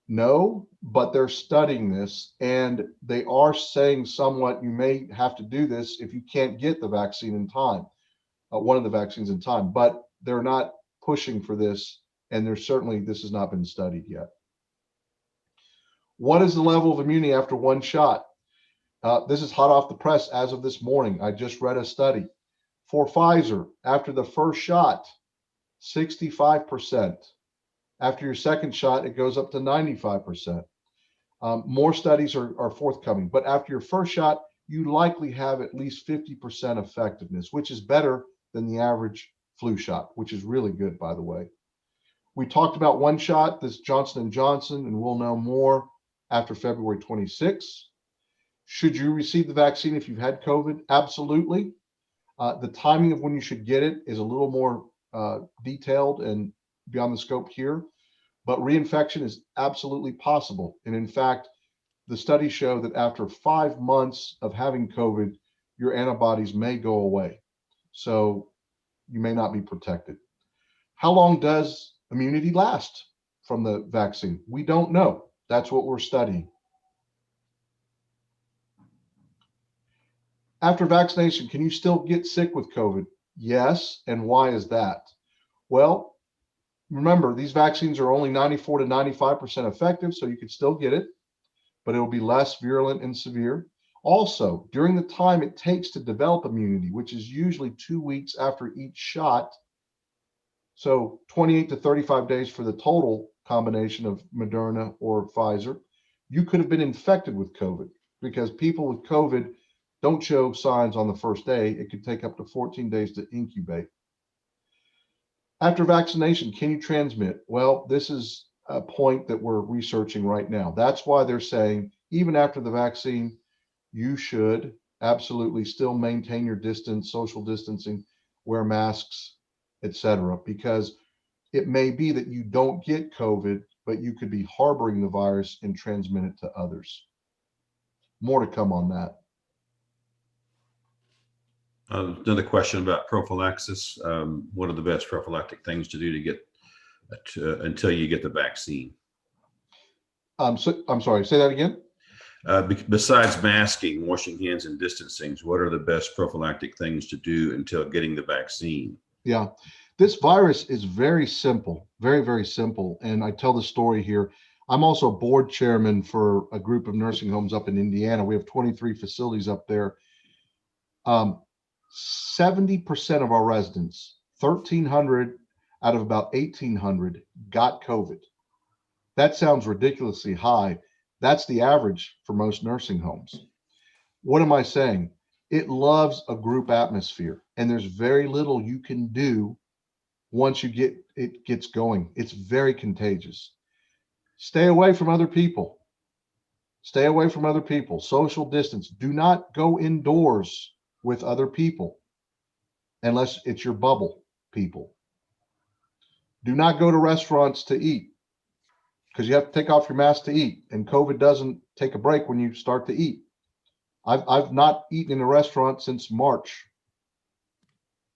S2: no, but they're studying this, and they are saying somewhat you may have to do this if you can't get the vaccine in time, one of the vaccines in time, but they're not pushing for this, and there's certainly, this has not been studied yet. What is the level of immunity after one shot? This is hot off the press as of this morning. I just read a study. For Pfizer, after the first shot, 65%. After your second shot, it goes up to 95%. More studies are forthcoming, but after your first shot, you likely have at least 50% effectiveness, which is better than the average flu shot, which is really good, by the way. We talked about one shot, this Johnson & Johnson, and we'll know more after February 26th. Should you receive the vaccine if you've had COVID? Absolutely. The timing of when you should get it is a little more detailed and beyond the scope here, but reinfection is absolutely possible. And in fact, the studies show that after 5 months of having COVID, your antibodies may go away. So you may not be protected. How long does immunity last from the vaccine? We don't know. That's what we're studying. After vaccination, can you still get sick with COVID? Yes. And why is that? Well, remember, these vaccines are only 94 to 95% effective, so you could still get it, but it'll be less virulent and severe. Also, during the time it takes to develop immunity, which is usually 2 weeks after each shot, so 28 to 35 days for the total combination of Moderna or Pfizer, you could have been infected with COVID, because people with COVID don't show signs on the first day. It could take up to 14 days to incubate. After vaccination, can you transmit? Well, this is a point that we're researching right now. That's why they're saying even after the vaccine, you should absolutely still maintain your distance, social distancing, wear masks, etc., because it may be that you don't get COVID, but you could be harboring the virus and transmit it to others. More to come on that.
S3: Another question about prophylaxis. What are the best prophylactic things to do to get until you get the vaccine?
S2: So, I'm sorry, say that again.
S3: Besides masking, washing hands, and distancing, what are the best prophylactic things to do until getting the vaccine?
S2: Yeah, this virus is very simple, very, very simple. And I tell the story here. I'm also board chairman for a group of nursing homes up in Indiana. We have 23 facilities up there. 70% of our residents, 1,300 out of about 1,800, got COVID. That sounds ridiculously high. That's the average for most nursing homes. What am I saying? It loves a group atmosphere, and there's very little you can do once it gets going. It's very contagious. Stay away from other people. Stay away from other people. Social distance. Do not go indoors with other people unless it's your bubble people. Do not go to restaurants to eat, because you have to take off your mask to eat, and COVID doesn't take a break when you start to eat. I've not eaten in a restaurant since March.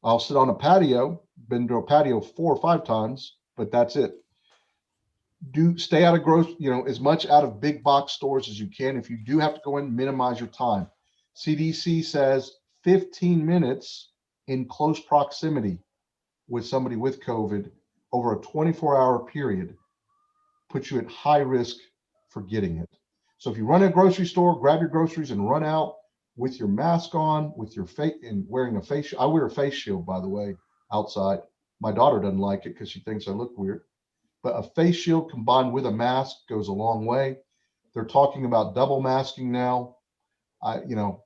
S2: I'll sit on a patio, been to a patio 4 or 5 times, but that's it. Do stay out of as much out of big box stores as you can. If you do have to go in, minimize your time. CDC says 15 minutes in close proximity with somebody with COVID over a 24-hour period puts you at high risk for getting it. So if you run a grocery store, grab your groceries and run out with your mask on, with your face, and wearing a face shield. I wear a face shield, by the way, outside. My daughter doesn't like it because she thinks I look weird. But a face shield combined with a mask goes a long way. They're talking about double masking now.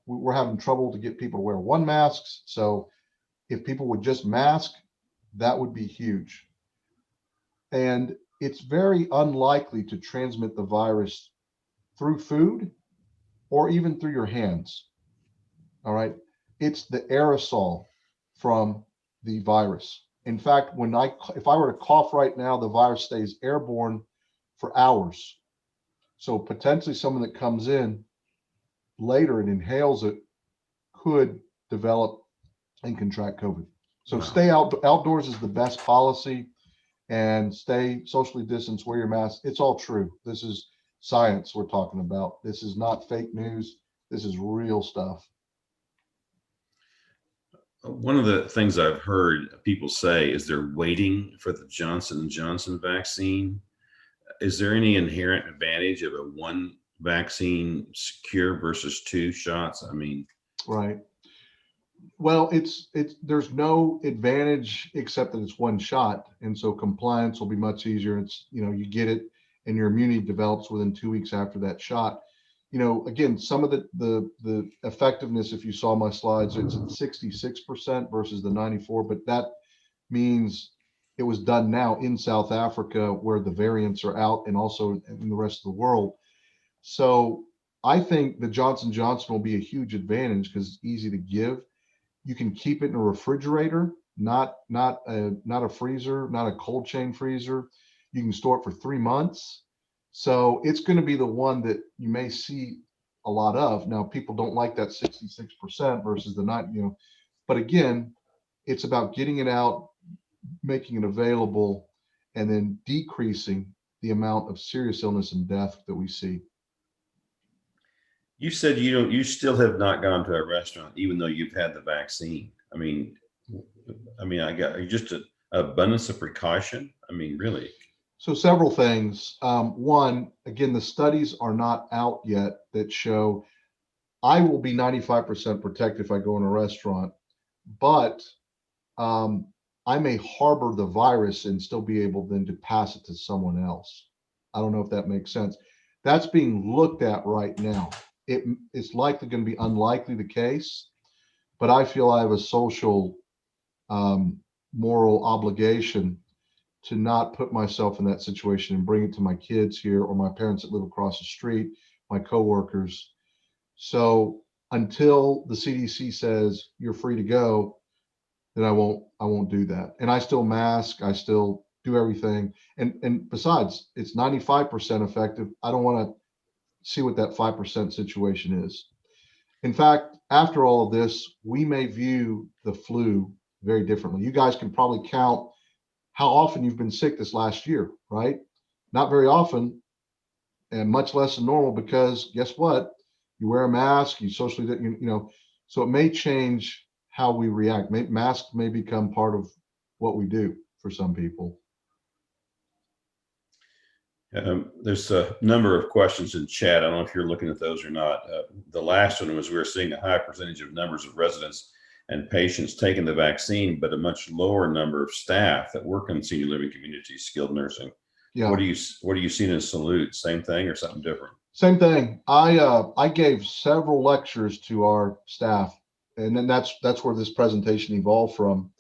S2: We're having trouble to get people to wear one mask. So if people would just mask, that would be huge. And it's very unlikely to transmit the virus through food or even through your hands. All right. It's the aerosol from the virus. In fact, if I were to cough right now, the virus stays airborne for hours. So potentially someone that comes in later and inhales it could develop and contract COVID. So
S3: Wow.
S2: stay outdoors is the best policy, and stay socially distanced, wear your mask. It's all true. This is science we're talking about. This is not fake news. This is real stuff.
S3: One of the things I've heard people say is they're waiting for the Johnson & Johnson vaccine. Is there any inherent advantage of a one vaccine cure versus two shots? I mean,
S2: Right. Well, there's no advantage except that it's one shot, and so compliance will be much easier. It's, you get it and your immunity develops within 2 weeks after that shot. Again, some of the effectiveness, if you saw my slides, it's at 66% versus the 94, but that means it was done now in South Africa where the variants are out, and also in the rest of the world. So I think the Johnson Johnson will be a huge advantage because it's easy to give. You can keep it in a refrigerator, not a freezer, not a cold chain freezer. You can store it for 3 months. So it's going to be the one that you may see a lot of. Now, people don't like that 66% versus the 9, but again, it's about getting it out, making it available, and then decreasing the amount of serious illness and death that we see.
S3: you said you still have not gone to a restaurant, even though you've had the vaccine. I got just an abundance of precaution. I mean, really.
S2: So several things. One, again, the studies are not out yet that show I will be 95% protected if I go in a restaurant, but I may harbor the virus and still be able then to pass it to someone else. I don't know if that makes sense. That's being looked at right now. It's likely going to be unlikely the case, but I feel I have a social, moral obligation to not put myself in that situation and bring it to my kids here or my parents that live across the street, my coworkers. So until the CDC says you're free to go, then I won't do that. And I still mask, I still do everything. And besides, it's 95% effective. I don't want to see what that 5% situation is. In fact, after all of this, we may view the flu very differently. You guys can probably count how often you've been sick this last year, right? Not very often, and much less than normal, because guess what? You wear a mask, you socially, so it may change how we react. Masks may become part of what we do for some people.
S3: There's a number of questions in chat. I don't know if you're looking at those or not. The last one was we're seeing a high percentage of numbers of residents and patients taking the vaccine, but a much lower number of staff that work in senior living communities, skilled nursing.
S2: Yeah.
S3: What are you seeing in Salute? Same thing or something different?
S2: Same thing. I gave several lectures to our staff, and then that's where this presentation evolved from.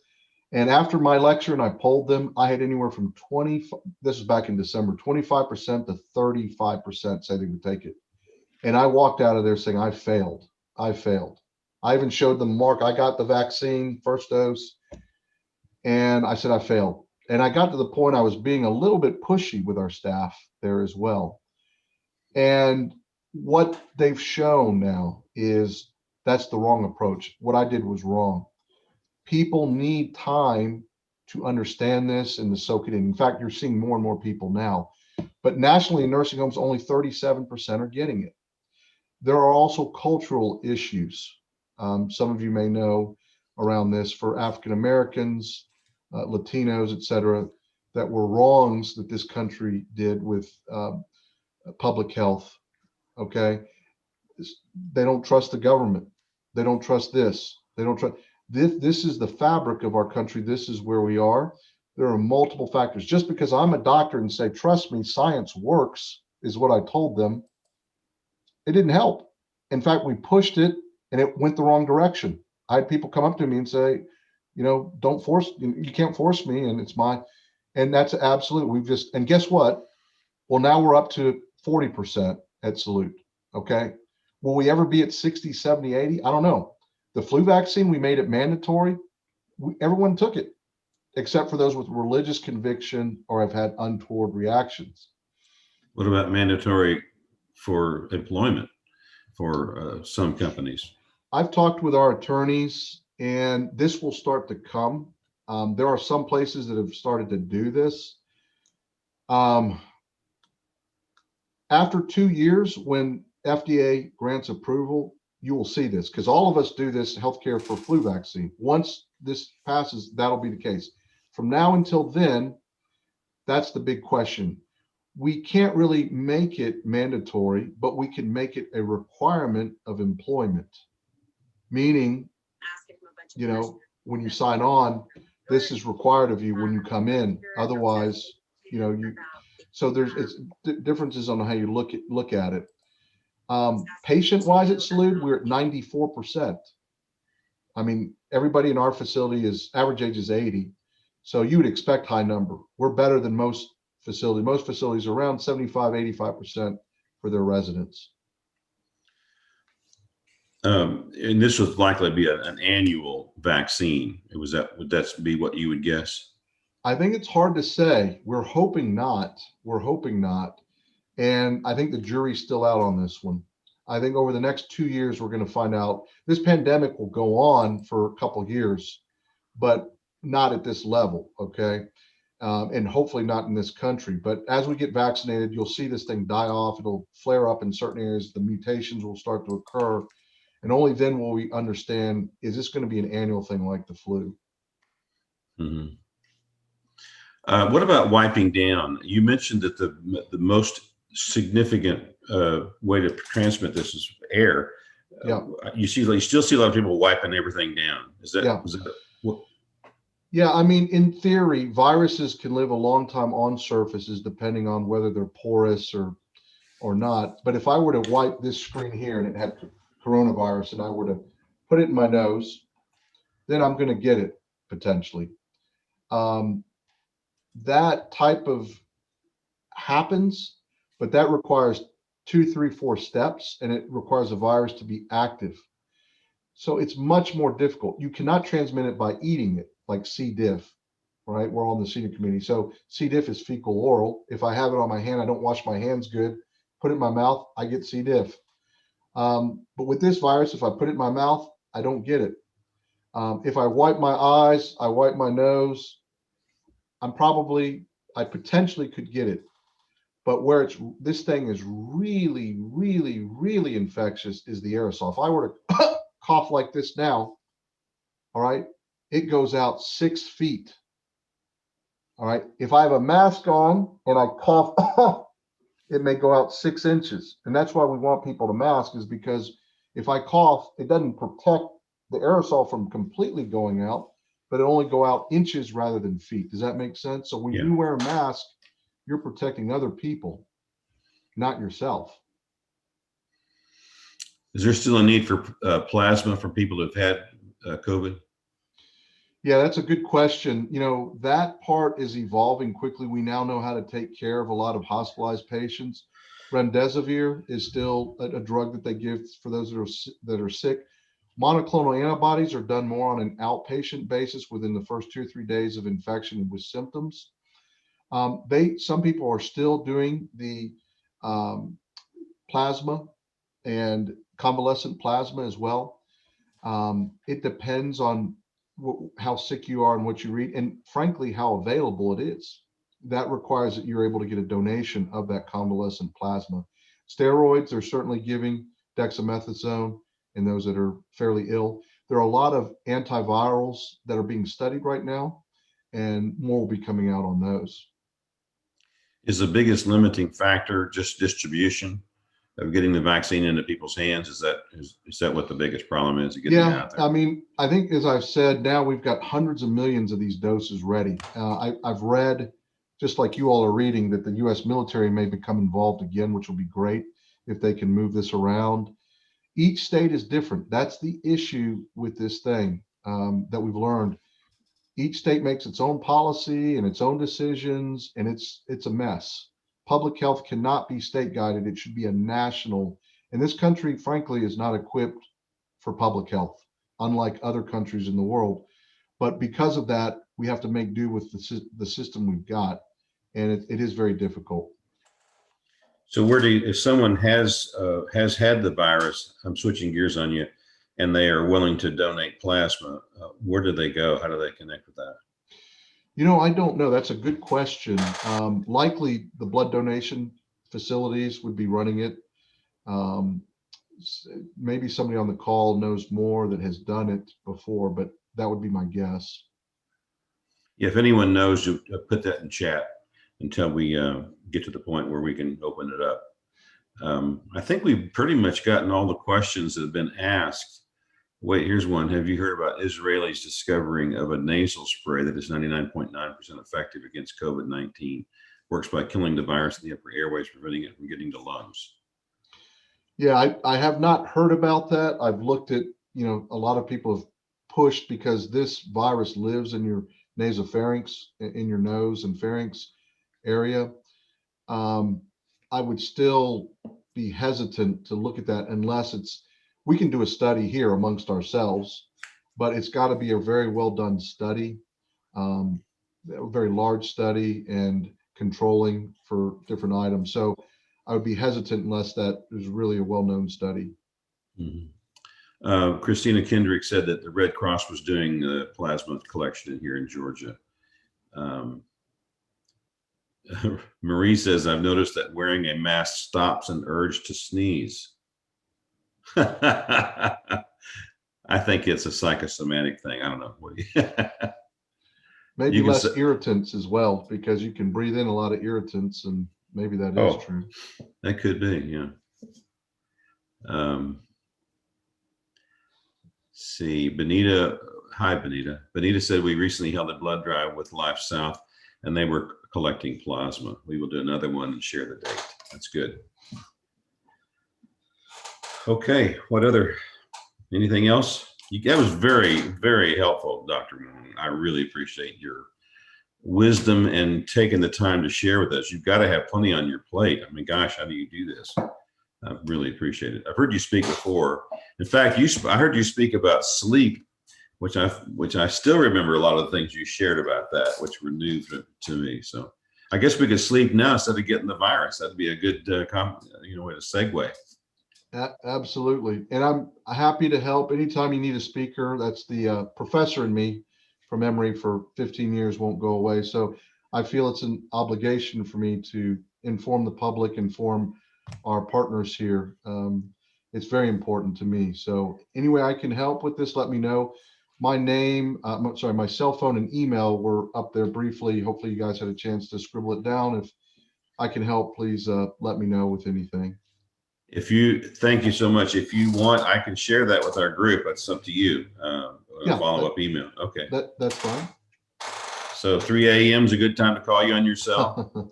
S2: And after my lecture, and I polled them, I had anywhere from 20, this was back in December, 25% to 35% say they would take it. And I walked out of there saying, I failed. I even showed them, Mark, I got the vaccine, first dose. And I said, I failed. And I got to the point I was being a little bit pushy with our staff there as well. And what they've shown now is that's the wrong approach. What I did was wrong. People need time to understand this and to soak it in. In fact, you're seeing more and more people now. But nationally in nursing homes, only 37% are getting it. There are also cultural issues. Some of you may know around this for African Americans, Latinos, et cetera, that were wrongs that this country did with public health. Okay. They don't trust the government. They don't trust this. They don't trust this. This is the fabric of our country. This is where we are. There are multiple factors. Just because I'm a doctor and say, trust me, science works, is what I told them, it didn't help. In fact, we pushed it and it went the wrong direction. I had people come up to me and say, don't force, you can't force me, and it's mine. And that's absolute. And guess what? Well, now we're up to 40% at Salute. Okay. Will we ever be at 60, 70, 80? I don't know. The flu vaccine, we made it mandatory. Everyone took it, except for those with religious conviction or have had untoward reactions.
S3: What about mandatory for employment for some companies?
S2: I've talked with our attorneys, and this will start to come. There are some places that have started to do this. After 2 years, when FDA grants approval, you will see this because all of us do this healthcare for flu vaccine. Once this passes, that'll be the case. From now until then, that's the big question. We can't really make it mandatory, but we can make it a requirement of employment, meaning, when you sign on, this is required of you when you come in. Otherwise, so there's differences on how you look at it. Patient wise at Salud, we're at 94%. I mean, everybody in our facility is average age is 80. So you would expect high number. We're better than most facilities. Most facilities are around 75, 85% for their residents.
S3: And this would likely be an annual vaccine. Would that be what you would guess?
S2: I think it's hard to say. We're hoping not. And I think the jury's still out on this one. I think over the next 2 years, we're going to find out. This pandemic will go on for a couple of years, but not at this level, okay? And hopefully not in this country. But as we get vaccinated, you'll see this thing die off. It'll flare up in certain areas. The mutations will start to occur. And only then will we understand, is this going to be an annual thing like the flu?
S3: Mm-hmm. What about wiping down? You mentioned that the most significant way to transmit this is air.
S2: Yeah.
S3: You still see a lot of people wiping everything down.
S2: Yeah, I mean, in theory, viruses can live a long time on surfaces depending on whether they're porous or not. But if I were to wipe this screen here and it had coronavirus and I were to put it in my nose, then I'm going to get it potentially. That type of happens, but that requires 2, 3, 4 steps, and it requires a virus to be active. So it's much more difficult. You cannot transmit it by eating it, like C. diff, right? We're on the senior committee. So C. diff is fecal oral. If I have it on my hand, I don't wash my hands good, put it in my mouth, I get C. diff. But with this virus, if I put it in my mouth, I don't get it. If I wipe my eyes, I wipe my nose, I potentially could get it. But where this thing is really, really, really infectious is the aerosol. If I were to cough like this now, all right, it goes out 6 feet. All right. If I have a mask on and I cough, it may go out 6 inches. And that's why we want people to mask, is because if I cough, it doesn't protect the aerosol from completely going out, but it only go out inches rather than feet. Does that make sense? So when you wear a mask, you're protecting other people, not yourself.
S3: Is there still a need for plasma for people who've had COVID?
S2: Yeah, that's a good question. That part is evolving quickly. We now know how to take care of a lot of hospitalized patients. Remdesivir is still a drug that they give for those that are sick. Monoclonal antibodies are done more on an outpatient basis within the first 2 or 3 days of infection with symptoms. Some people are still doing the plasma and convalescent plasma as well. It depends on how sick you are and what you read, and frankly, how available it is. That requires that you're able to get a donation of that convalescent plasma. Steroids, they're certainly giving dexamethasone in those that are fairly ill. There are a lot of antivirals that are being studied right now, and more will be coming out on those.
S3: Is the biggest limiting factor just distribution of getting the vaccine into people's hands? Is that what the biggest problem is? Getting it out there?
S2: I mean, I think, as I've said, now we've got hundreds of millions of these doses ready. I've read, just like you all are reading, that the U.S. military may become involved again, which will be great if they can move this around. Each state is different. That's the issue with this thing that we've learned. Each state makes its own policy and its own decisions, and it's a mess. Public health cannot be state guided. It should be a national. And this country, frankly, is not equipped for public health, unlike other countries in the world. But because of that, we have to make do with the system we've got, and it is very difficult.
S3: So if someone has had the virus, I'm switching gears on you, and they are willing to donate plasma, where do they go? How do they connect with that?
S2: I don't know. That's a good question. Likely the blood donation facilities would be running it. Um, Maybe somebody on the call knows more that has done it before, but that would be my guess.
S3: If anyone knows, you put that in chat until we get to the point where we can open it up. I think we've pretty much gotten all the questions that have been asked. Wait, here's one. Have you heard about Israelis discovering of a nasal spray that is 99.9% effective against COVID-19? Works by killing the virus in the upper airways, preventing it from getting to lungs.
S2: Yeah, I have not heard about that. I've looked at, a lot of people have pushed because this virus lives in your nasopharynx, in your nose and pharynx area. I would still be hesitant to look at that unless we can do a study here amongst ourselves, but it's got to be a very well done study, a very large study and controlling for different items. So I would be hesitant unless that is really a well-known study.
S3: Mm-hmm. Christina Kendrick said that the Red Cross was doing the plasma collection here in Georgia. Marie says, I've noticed that wearing a mask stops an urge to sneeze. I think it's a psychosomatic thing. I don't know.
S2: Maybe less irritants as well, because you can breathe in a lot of irritants, and maybe that is true.
S3: That could be, yeah. See, Benita. Hi, Benita. Benita said we recently held a blood drive with Life South, and they were collecting plasma. We will do another one and share the date. That's good. Okay, anything else? That was very, very helpful, Dr. Wang. I really appreciate your wisdom and taking the time to share with us. You've got to have plenty on your plate. I mean, gosh, how do you do this? I really appreciate it. I've heard you speak before. In fact, I heard you speak about sleep, which I still remember a lot of the things you shared about that, which were new to me. So I guess we could sleep now instead of getting the virus. That'd be a good way to segue.
S2: Absolutely. And I'm happy to help anytime you need a speaker. That's the professor in me from Emory for 15 years won't go away. So I feel it's an obligation for me to inform the public, inform our partners here. It's very important to me. So any way I can help with this, let me know. My name, my cell phone and email were up there briefly. Hopefully you guys had a chance to scribble it down. If I can help, please let me know with anything.
S3: Thank you so much. If you want, I can share that with our group. It's up to you. Follow-up email. Okay.
S2: That's fine.
S3: So 3 a.m. is a good time to call you on your cell.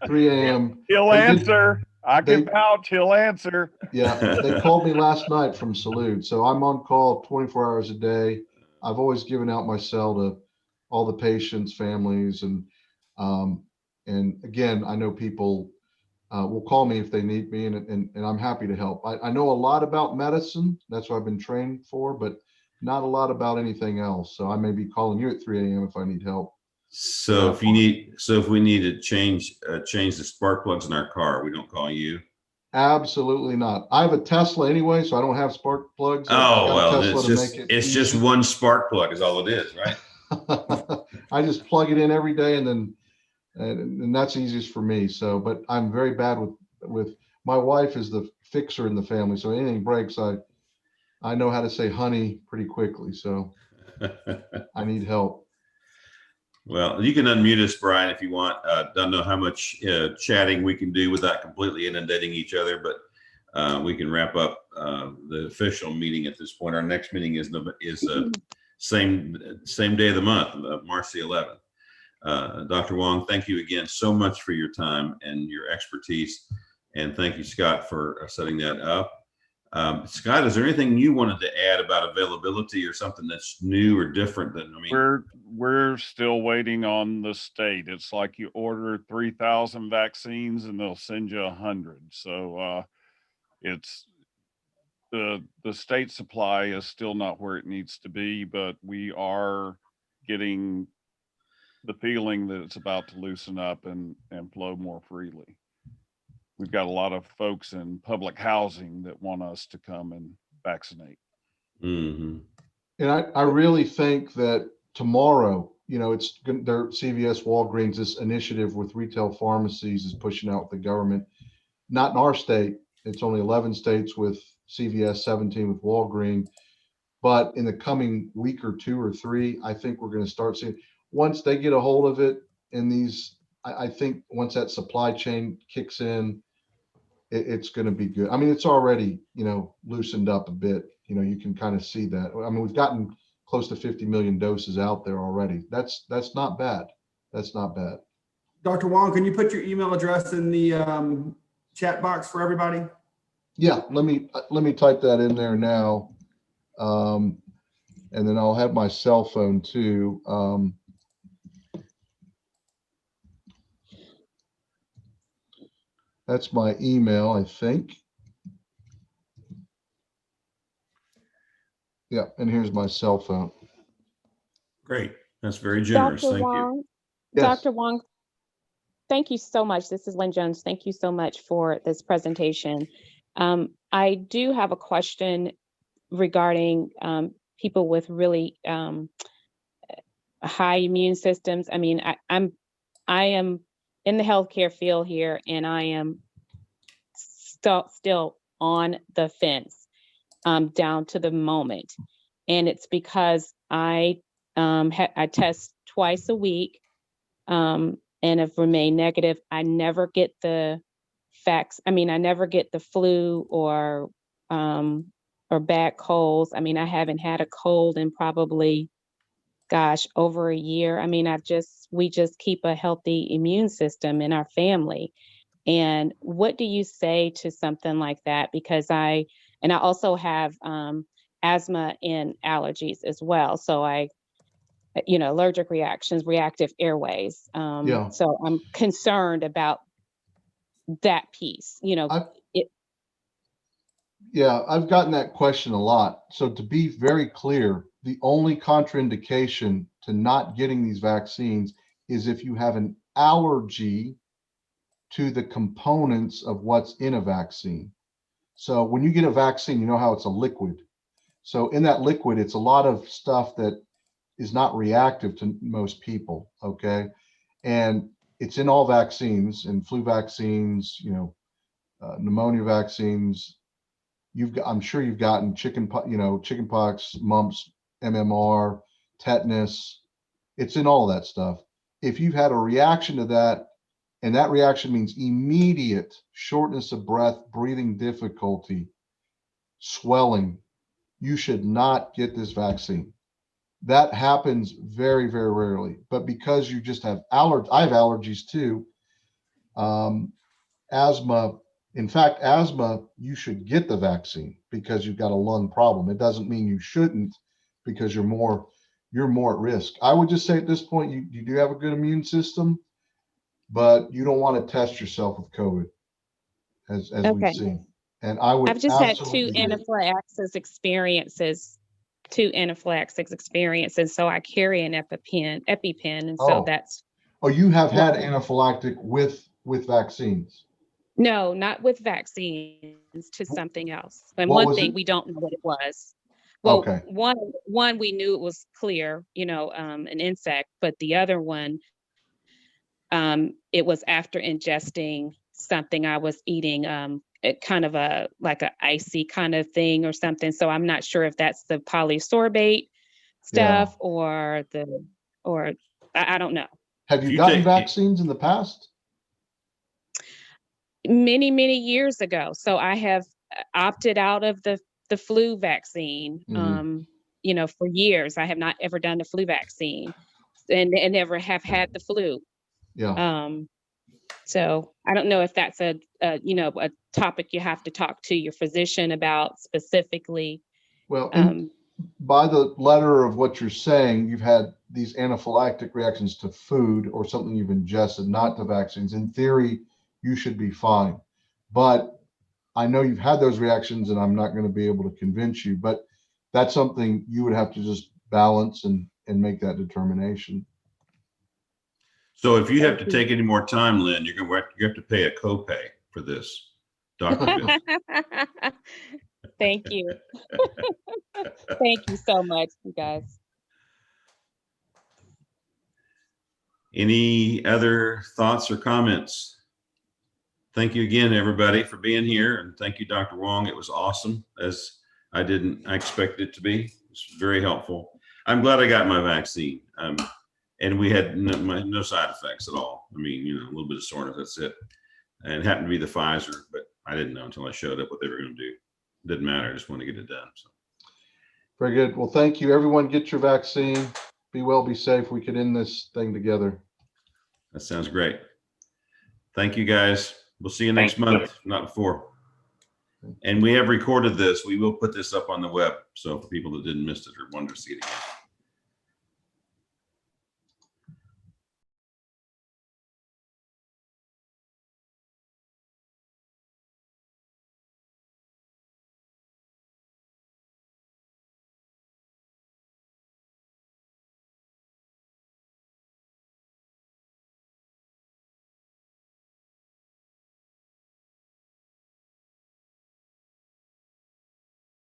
S2: 3 a.m.
S1: He'll answer. I can vouch. He'll answer.
S2: Yeah, they called me last night from Salute. So I'm on call 24 hours a day. I've always given out my cell to all the patients, families, and again, I know people will call me if they need me, and I'm happy to help. I know a lot about medicine. That's what I've been trained for, but not a lot about anything else. So I may be calling you at 3 a.m. if I need help.
S3: So if we need to change the spark plugs in our car, we don't call you?
S2: Absolutely not. I have a Tesla anyway, so I don't have spark plugs.
S3: It's just one spark plug is all it is, right?
S2: I just plug it in every day, and that's easiest for me. So, but I'm very bad with my wife is the fixer in the family. So anything breaks, I know how to say honey pretty quickly. So I need help.
S3: Well, you can unmute us, Brian, if you want. Don't know how much chatting we can do without completely inundating each other, but we can wrap up the official meeting at this point. Our next meeting is same day of the month, March the 11th. Dr. Wang, thank you again so much for your time and your expertise, and thank you, Scott, for setting that up. Scott, is there anything you wanted to add about availability or something that's new or different than,
S1: we're still waiting on the state. It's like you order 3,000 vaccines and they'll send you 100. So it's the state supply is still not where it needs to be, but we are getting the feeling that it's about to loosen up and flow more freely. We've got a lot of folks in public housing that want us to come and vaccinate.
S3: Mm-hmm.
S2: And I really think that tomorrow, it's their CVS, Walgreens, this initiative with retail pharmacies is pushing out with the government. Not in our state. It's only 11 states with CVS, 17 with Walgreens. But in the coming week or two or three, I think we're going to start seeing, once they get a hold of it in these, I think once that supply chain kicks in, it's going to be good. I mean, it's already, loosened up a bit. You can kind of see that. I mean, we've gotten close to 50 million doses out there already. That's not bad. That's not bad.
S4: Dr. Wong, can you put your email address in the chat box for everybody?
S2: Yeah, let me type that in there now. And then I'll have my cell phone too. That's my email, I think. Yeah, and here's my cell phone.
S3: Great. That's very generous.
S5: Dr.
S3: Thank you.
S5: Wong,
S2: Yes.
S5: Dr. Wong, thank you so much. This is Lynn Jones. Thank you so much for this presentation. I do have a question regarding people with really high immune systems. I mean, I am in the healthcare field here, and I am still on the fence down to the moment, and it's because I test twice a week, and have remained negative. I never get the facts. I mean, I never get the flu or bad colds. I mean, I haven't had a cold in probably, gosh, over a year. I mean, we just keep a healthy immune system in our family. And what do you say to something like that? Because I also have asthma and allergies as well. So allergic reactions, reactive airways.
S2: Yeah.
S5: So I'm concerned about that piece.
S2: Yeah, I've gotten that question a lot. So to be very clear, the only contraindication to not getting these vaccines is if you have an allergy to the components of what's in a vaccine. So when you get a vaccine, you know how it's a liquid. So in that liquid, it's a lot of stuff that is not reactive to most people, okay? And it's in all vaccines, in flu vaccines, pneumonia vaccines. I'm sure you've gotten chickenpox, mumps, MMR, tetanus. It's in all that stuff. If you've had a reaction to that, and that reaction means immediate shortness of breath, breathing difficulty, swelling, you should not get this vaccine. That happens very, very rarely. But because you just have allergies, I have allergies too. Asthma, in fact, asthma, you should get the vaccine because you've got a lung problem. It doesn't mean you shouldn't, because you're more at risk. I would just say at this point, you do have a good immune system, but you don't want to test yourself with COVID, as we've
S5: Okay.
S2: seen. And I would
S5: I've just had two
S2: absolutely do it.
S5: anaphylaxis experiences, and so I carry an EpiPen, and so
S2: Oh.
S5: that's
S2: Oh, you have had
S5: Well-
S2: anaphylactic with vaccines.
S5: no, not with vaccines, to something else. And
S2: What
S5: one
S2: was
S5: thing
S2: it?
S5: we don't know what it was. Well,
S2: Okay.
S5: one we knew it was clear, an insect, but the other one, it was after ingesting something I was eating, it kind of like a icy kind of thing or something. So I'm not sure if that's the polysorbate stuff or I don't know.
S2: Have
S3: If
S2: you
S3: you
S2: gotten
S3: take-
S2: vaccines in the past?
S5: Many, many years ago. So I have opted out of the flu vaccine. For years. I have not ever done the flu vaccine and never have had the flu.
S2: Yeah.
S5: So I don't know if that's a topic you have to talk to your physician about specifically.
S2: Well, by the letter of what you're saying, you've had these anaphylactic reactions to food or something you've ingested, not to vaccines. In theory, you should be fine. But I know you've had those reactions, and I'm not going to be able to convince you, but that's something you would have to just balance and make that determination.
S3: So if you have to take any more time, Lynn, you have to pay a copay for this, Dr. Bill.
S5: Thank you. Thank you so much, you guys.
S3: Any other thoughts or comments? Thank you again, everybody, for being here. And thank you, Dr. Wang. It was awesome, as I expected it to be. It's very helpful. I'm glad I got my vaccine. And we had no side effects at all. I mean, a little bit of soreness, that's it. And it happened to be the Pfizer, but I didn't know until I showed up what they were going to do. It didn't matter. I just wanted to get it done. So.
S2: Very good. Well, thank you. Everyone get your vaccine. Be well, be safe. We could end this thing together.
S3: That sounds great. Thank you, guys. We'll see you next month, if not before. And we have recorded this. We will put this up on the web. So for people that didn't miss it or wanted to see it again.